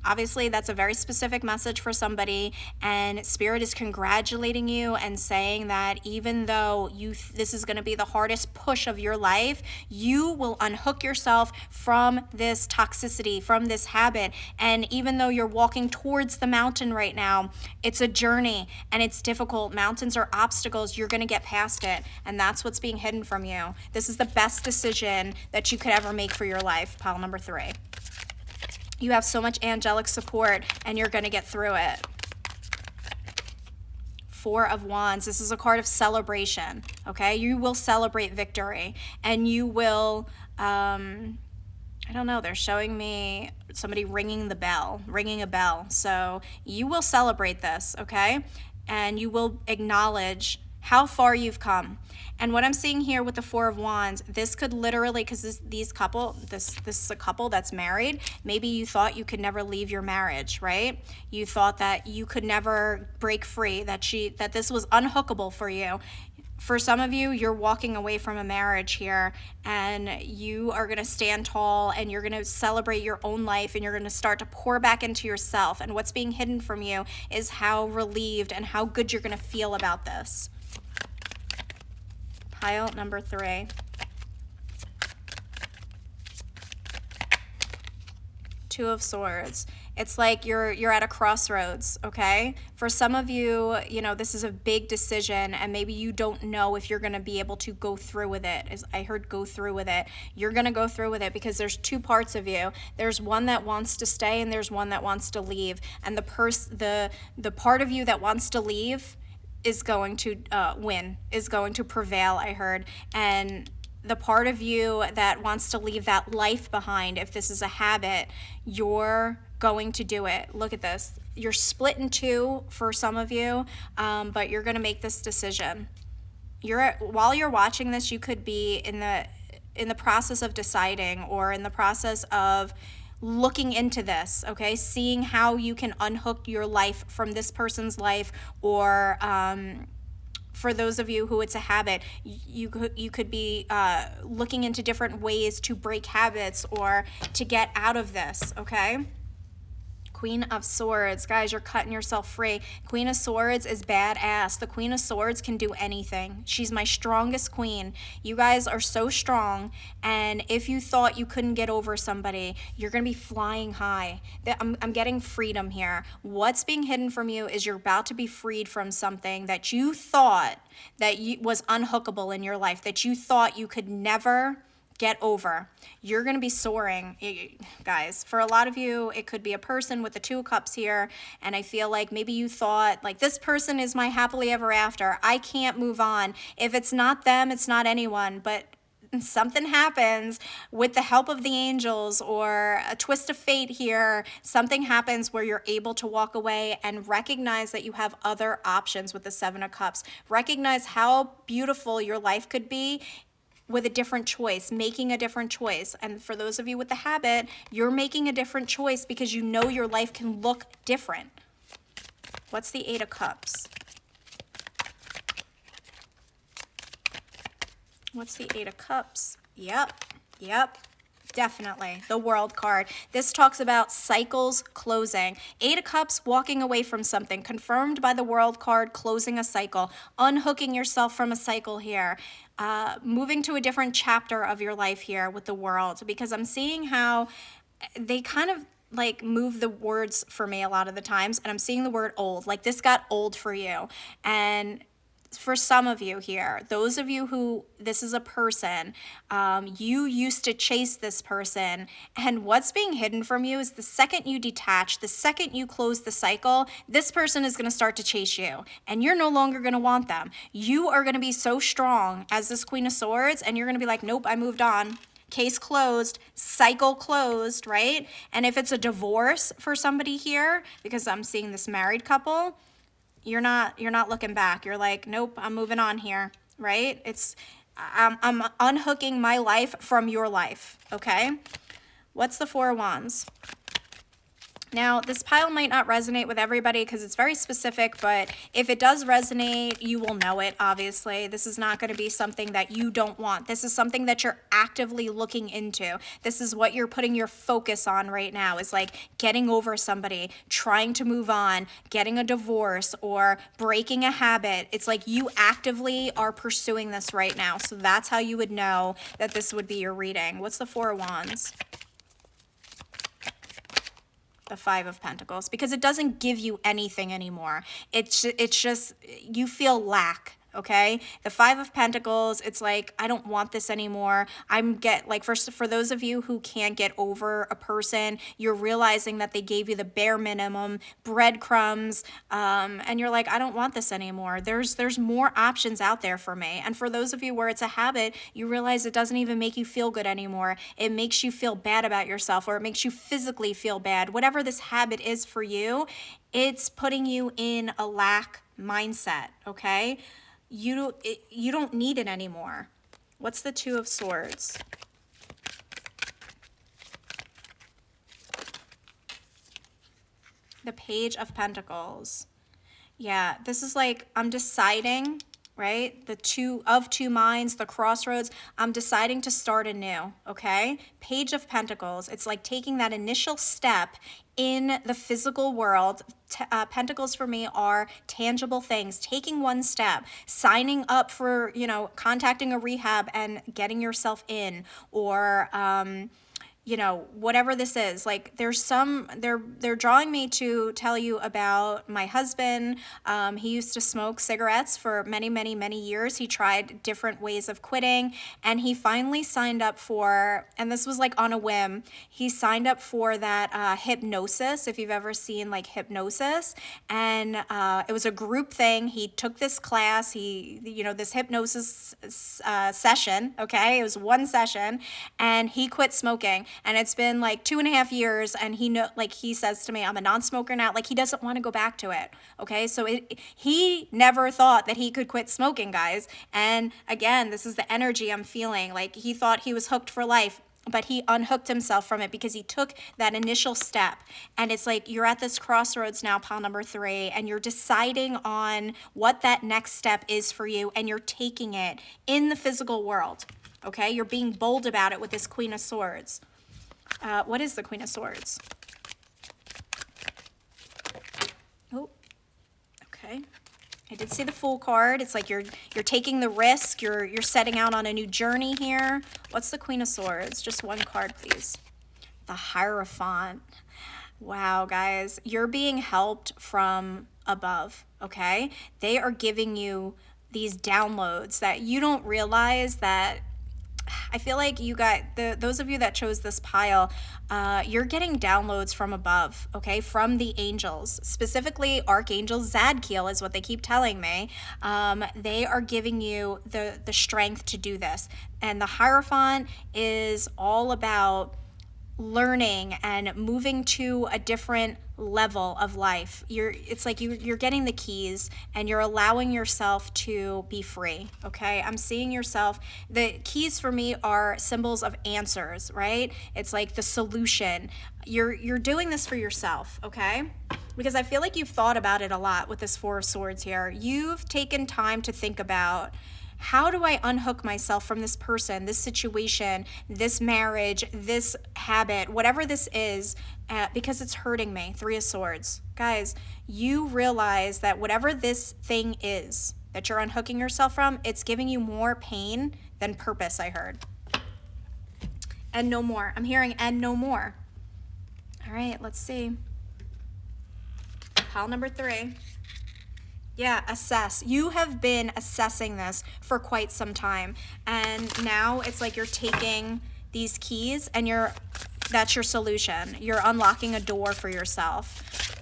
Obviously, that's a very specific message for somebody, and Spirit is congratulating you and saying that even though this is going to be the hardest push of your life, you will unhook yourself from this toxicity, from this habit. And even though you're walking towards the mountain right now, it's a journey and it's difficult. Mountains are obstacles. You're going to get past it, and that's what's being hidden from you. This is the best decision that you could ever make for your life, pile number 3. You have so much angelic support, and you're going to get through it. 4 of Wands. This is a card of celebration, okay? You will celebrate victory, and you will, I don't know, they're showing me somebody ringing a bell. So you will celebrate this, okay? And you will acknowledge how far you've come. And what I'm seeing here with the 4 of Wands, this could literally, because this is a couple that's married. Maybe you thought you could never leave your marriage, right? You thought that you could never break free, that this was unhookable for you. For some of you, you're walking away from a marriage here, and you are going to stand tall, and you're going to celebrate your own life, and you're going to start to pour back into yourself. And what's being hidden from you is how relieved and how good you're going to feel about this. Pile number 3. 2 of Swords. It's like you're at a crossroads, okay? For some of you, this is a big decision, and maybe you don't know if you're going to be able to go through with it. As I heard, go through with it. You're going to go through with it because there's 2 parts of you. There's one that wants to stay, and there's one that wants to leave. And the part of you that wants to leave is going to win, is going to prevail, I heard. And the part of you that wants to leave that life behind, if this is a habit, you're going to do it. Look at this. You're split in 2 for some of you, but you're going to make this decision. While you're watching this, you could be in the process of deciding, or in the process of looking into this, okay? Seeing how you can unhook your life from this person's life, or for those of you who it's a habit, you could be looking into different ways to break habits or to get out of this, okay? Queen of Swords. Guys, you're cutting yourself free. Queen of Swords is badass. The Queen of Swords can do anything. She's my strongest queen. You guys are so strong, and if you thought you couldn't get over somebody, you're going to be flying high. I'm getting freedom here. What's being hidden from you is you're about to be freed from something that you thought was unhookable in your life, that you thought you could never get over. You're going to be soaring, guys. For a lot of you, it could be a person with the 2 of Cups here, and I feel like maybe you thought, like, this person is my happily ever after. I can't move on. If it's not them, it's not anyone. But something happens with the help of the angels, or a twist of fate here. Something happens where you're able to walk away and recognize that you have other options with the 7 of Cups. Recognize how beautiful your life could be with a different choice, making a different choice. And for those of you with the habit, you're making a different choice because you know your life can look different. What's the 8 of Cups? What's the 8 of Cups? Yep. Definitely. The World card. This talks about cycles closing. Eight of Cups, walking away from something. Confirmed by the World card, closing a cycle. Unhooking yourself from a cycle here. Moving to a different chapter of your life here with the World. Because I'm seeing how they kind of like move the words for me a lot of the times. And I'm seeing the word old. Like this got old for you. And for some of you here, those of you who this is a person, you used to chase this person, and what's being hidden from you is the second you detach, the second you close the cycle, this person is going to start to chase you, and you're no longer going to want them. You are going to be so strong as this Queen of Swords, and you're going to be like, nope, I moved on. Case closed, cycle closed, right? And if it's a divorce for somebody here, because I'm seeing this married couple, you're not looking back. You're like, nope, I'm moving on here, right? I'm unhooking my life from your life, okay? What's the Four of Wands? Now, this pile might not resonate with everybody because it's very specific, but if it does resonate, you will know it, obviously. This is not going to be something that you don't want. This is something that you're actively looking into. This is what you're putting your focus on right now, is like getting over somebody, trying to move on, getting a divorce, or breaking a habit. It's like you actively are pursuing this right now. So that's how you would know that this would be your reading. What's the Four of Wands? The Five of Pentacles, because it doesn't give you anything anymore. It's just, you feel lack. Okay, the Five of Pentacles, it's like, I don't want this anymore. For those of you who can't get over a person, you're realizing that they gave you the bare minimum, breadcrumbs, and you're like, I don't want this anymore. There's more options out there for me. And for those of you where it's a habit, you realize it doesn't even make you feel good anymore. It makes you feel bad about yourself, or it makes you physically feel bad. Whatever this habit is for you, it's putting you in a lack mindset, okay? You don't need it anymore. What's the Two of Swords? The Page of Pentacles. Yeah, this is like, I'm deciding, right? The two minds, the crossroads. I'm deciding to start anew, okay? Page of Pentacles. It's like taking that initial step in the physical world. Pentacles for me are tangible things. Taking one step, signing up for, contacting a rehab and getting yourself in, or whatever this is. Like they're drawing me to tell you about my husband. He used to smoke cigarettes for many, many, many years. He tried different ways of quitting, and he finally signed up for, and this was like on a whim, he signed up for that hypnosis, if you've ever seen like hypnosis. And it was a group thing. He took this class, this hypnosis session, okay? It was one session, and he quit smoking. And it's been like 2.5 years, and he says to me, I'm a non-smoker now. Like, he doesn't want to go back to it. Okay, so he never thought that he could quit smoking, guys. And again, this is the energy I'm feeling. Like, he thought he was hooked for life, but he unhooked himself from it because he took that initial step. And it's like you're at this crossroads now, pile number 3, and you're deciding on what that next step is for you, and you're taking it in the physical world. Okay, you're being bold about it with this Queen of Swords. What is the Queen of Swords? Oh, okay. I did see the Fool card. It's like you're taking the risk. You're setting out on a new journey here. What's the Queen of Swords? Just one card, please. The Hierophant. Wow, guys, you're being helped from above, okay? They are giving you these downloads that you don't realize that. I feel like you got, those of you that chose this pile, you're getting downloads from above, okay, from the angels. Specifically, Archangel Zadkiel is what they keep telling me. They are giving you the strength to do this. And the Hierophant is all about learning and moving to a different level of life. It's like you're getting the keys, and you're allowing yourself to be free. Okay, I'm seeing yourself. The keys for me are symbols of answers, right? It's like the solution. You're doing this for yourself, okay? Because I feel like you've thought about it a lot with this Four of Swords here. You've taken time to think about How do I unhook myself from this person, this situation, this marriage, this habit, whatever this is, because it's hurting me? Three of Swords. Guys, you realize that whatever this thing is that you're unhooking yourself from, it's giving you more pain than purpose, I heard. And no more. I'm hearing and no more. All right, let's see. Pile number 3. Yeah, assess. You have been assessing this for quite some time. And now it's like you're taking these keys and that's your solution. You're unlocking a door for yourself.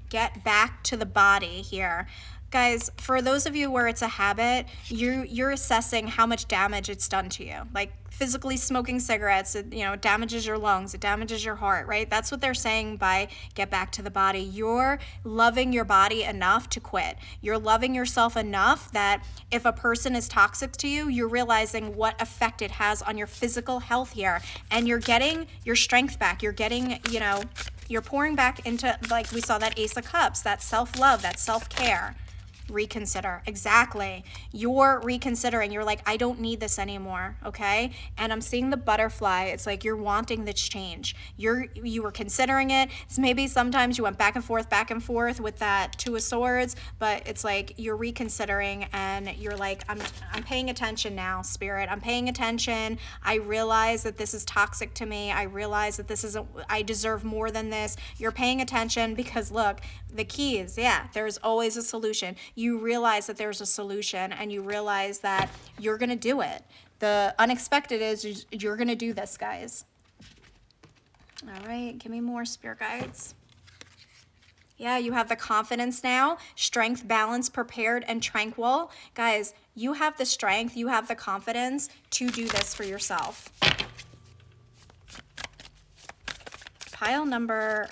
Get back to the body here. Guys, for those of you where it's a habit, you're assessing how much damage it's done to you. Like physically smoking cigarettes, it damages your lungs, it damages your heart, right? That's what they're saying by get back to the body. You're loving your body enough to quit. You're loving yourself enough that if a person is toxic to you, you're realizing what effect it has on your physical health here. And you're getting your strength back. You're getting, you're pouring back into, like we saw that Ace of Cups, that self-love, that self-care. Reconsider. Exactly. You're reconsidering. You're like, I don't need this anymore. Okay. And I'm seeing the butterfly. It's like you're wanting this change. You were considering it. So maybe sometimes you went back and forth with that Two of Swords, but it's like you're reconsidering and you're like, I'm paying attention now, Spirit. I'm paying attention. I realize that this is toxic to me. I realize that I deserve more than this. You're paying attention because look, the keys, yeah, there's always a solution. You realize that there's a solution and you realize that you're going to do it. The unexpected is you're going to do this, guys. All right, give me more, Spirit Guides. Yeah, you have the confidence now, strength, balance, prepared, and tranquil. Guys, you have the strength, you have the confidence to do this for yourself. Pile number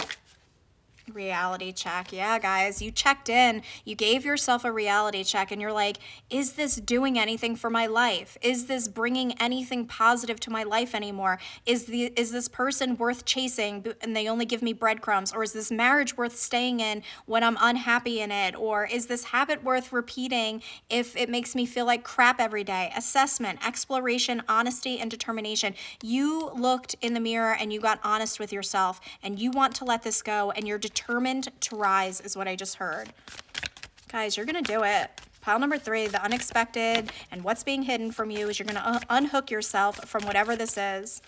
reality check. Yeah, guys, you checked in. You gave yourself a reality check and you're like, is this doing anything for my life? Is this bringing anything positive to my life anymore? Is this person worth chasing and they only give me breadcrumbs? Or is this marriage worth staying in when I'm unhappy in it? Or is this habit worth repeating if it makes me feel like crap every day? Assessment, exploration, honesty, and determination. You looked in the mirror and you got honest with yourself and you want to let this go and you're determined to rise is what I just heard. Guys, you're going to do it. Pile number 3, the unexpected and what's being hidden from you is you're going to unhook yourself from whatever this is.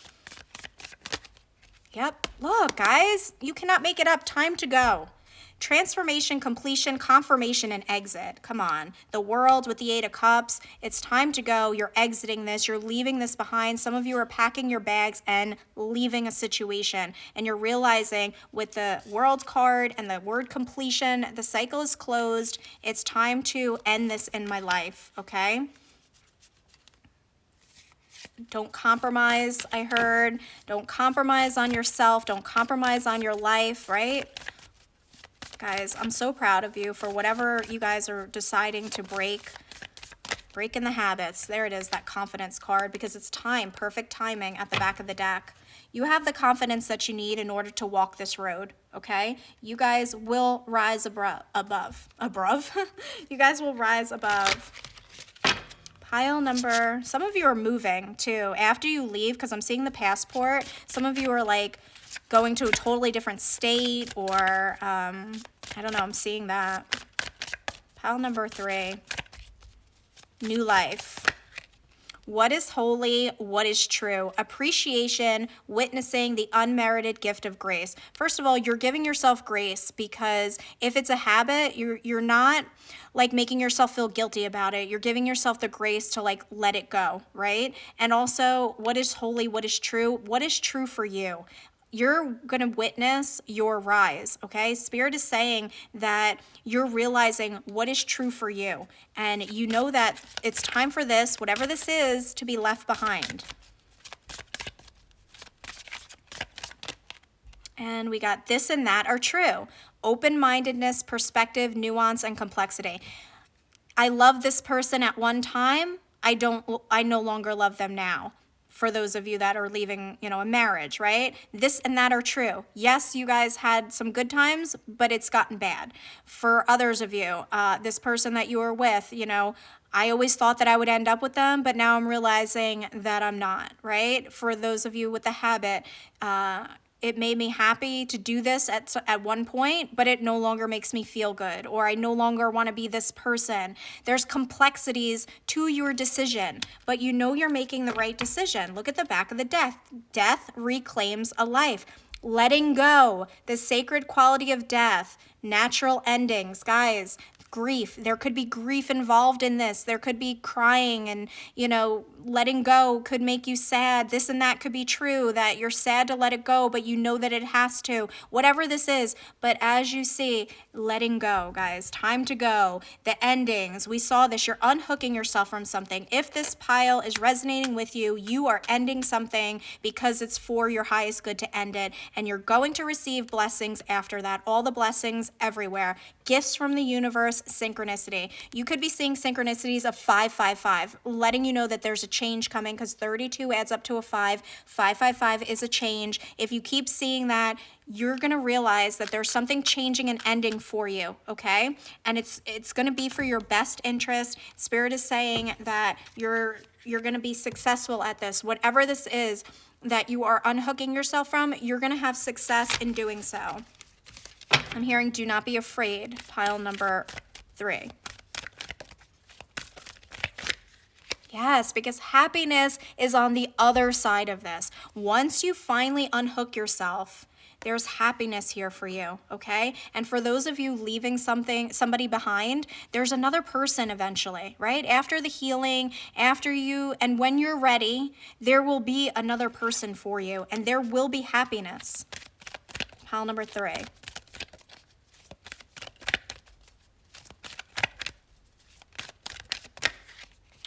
Yep. Look, guys, you cannot make it up. Time to go. Transformation, completion, confirmation, and exit. Come on. The World with the 8 of Cups. It's time to go. You're exiting this. You're leaving this behind. Some of you are packing your bags and leaving a situation. And you're realizing with the World card and the word completion, the cycle is closed. It's time to end this in my life, okay? Don't compromise, I heard. Don't compromise on yourself. Don't compromise on your life, right? Guys, I'm so proud of you for whatever you guys are deciding to break in the habits. There it is, that confidence card, because it's time, perfect timing at the back of the deck. You have the confidence that you need in order to walk this road, okay? You guys will rise above. You guys will rise above. Pile number, some of you are moving too. After you leave, because I'm seeing the passport, some of you are like going to a totally different state or, I don't know, I'm seeing that. Pile number 3, new life. What is holy? What is true? Appreciation, witnessing the unmerited gift of grace. First of all, you're giving yourself grace because if it's a habit, you're not like making yourself feel guilty about it. You're giving yourself the grace to like let it go, right? And also, what is holy? What is true? What is true for you? You're going to witness your rise, okay? Spirit is saying that you're realizing what is true for you. And you know that it's time for this, whatever this is, to be left behind. And we got this and that are true. Open-mindedness, perspective, nuance, and complexity. I love this person at one time. I no longer love them now. For those of you that are leaving, a marriage, right? This and that are true. Yes, you guys had some good times, but it's gotten bad. For others of you, this person that you were with, I always thought that I would end up with them, but now I'm realizing that I'm not, right? For those of you with the habit, it made me happy to do this at one point, but it no longer makes me feel good, or I no longer want to be this person. There's complexities to your decision, but you know you're making the right decision. Look at the back of the death. Death reclaims a life. Letting go, the sacred quality of death, natural endings. Guys, grief. There could be grief involved in this. There could be crying and, letting go could make you sad. This and that could be true, that you're sad to let it go, but you know that it has to. Whatever this is. But as you see, letting go, guys. Time to go. The endings. We saw this. You're unhooking yourself from something. If this pile is resonating with you, you are ending something because it's for your highest good to end it. And you're going to receive blessings after that. All the blessings everywhere. Gifts from the universe, synchronicity. You could be seeing synchronicities of 555, letting you know that there's a change coming because 32 adds up to a 5. 555 is a change. If you keep seeing that, you're going to realize that there's something changing and ending for you, okay? And it's going to be for your best interest. Spirit is saying that you're going to be successful at this. Whatever this is that you are unhooking yourself from, you're going to have success in doing so. I'm hearing do not be afraid, pile number 3. Yes, because happiness is on the other side of this. Once you finally unhook yourself, there's happiness here for you, okay? And for those of you leaving somebody behind, there's another person eventually, right? After the healing, and when you're ready, there will be another person for you, and there will be happiness. Pile number 3.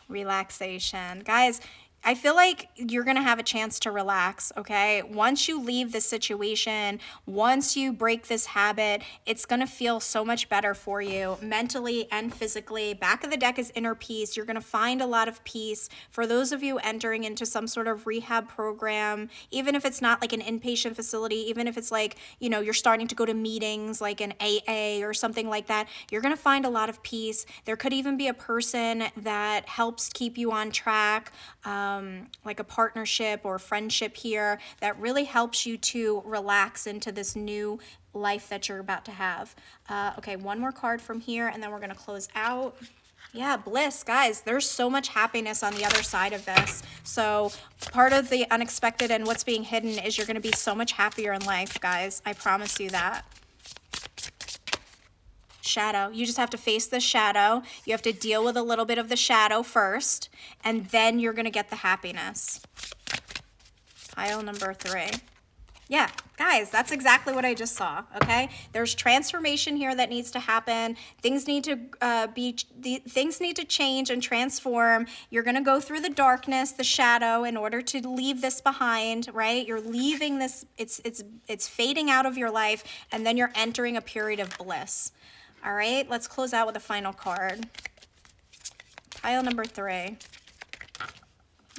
Relaxation. Guys, I feel like you're going to have a chance to relax, okay? Once you leave this situation, once you break this habit, it's going to feel so much better for you mentally and physically. Back of the deck is inner peace. You're going to find a lot of peace. For those of you entering into some sort of rehab program, even if it's not like an inpatient facility, even if it's like, you're starting to go to meetings like an AA or something like that, you're going to find a lot of peace. There could even be a person that helps keep you on track, like a partnership or friendship here that really helps you to relax into this new life that you're about to have. Okay, one more card from here and then we're going to close out. Yeah, bliss, guys. There's so much happiness on the other side of this. So part of the unexpected and what's being hidden is you're going to be so much happier in life, guys. I promise you that. Shadow. You just have to face the shadow. You have to deal with a little bit of the shadow first, and then you're going to get the happiness. Pile number 3. Yeah, guys, that's exactly what I just saw, okay? There's transformation here that needs to happen. Things need to change and transform. You're going to go through the darkness, the shadow, in order to leave this behind, right? You're leaving this, it's fading out of your life, and then you're entering a period of bliss. All right, let's close out with a final card. Pile number 3.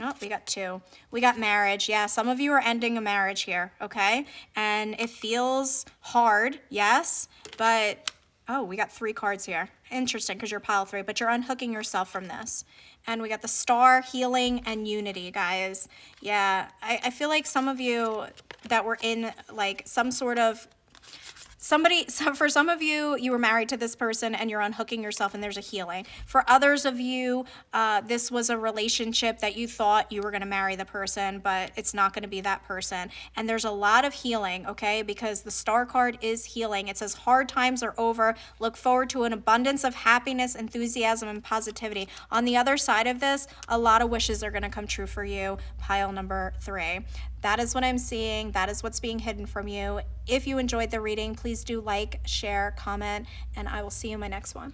Oh, we got 2. We got marriage. Yeah, some of you are ending a marriage here, okay? And it feels hard, yes, but, oh, we got 3 cards here. Interesting, because you're pile 3, but you're unhooking yourself from this. And we got the star, healing, and unity, guys. Yeah, I feel like some of you that were in, like, some sort of for some of you, you were married to this person and you're unhooking yourself and there's a healing. For others of you, this was a relationship that you thought you were going to marry the person, but it's not going to be that person. And there's a lot of healing, okay? Because the star card is healing. It says hard times are over. Look forward to an abundance of happiness, enthusiasm, and positivity. On the other side of this, a lot of wishes are going to come true for you. Pile number 3. That is what I'm seeing. That is what's being hidden from you. If you enjoyed the reading, please do like, share, comment, and I will see you in my next one.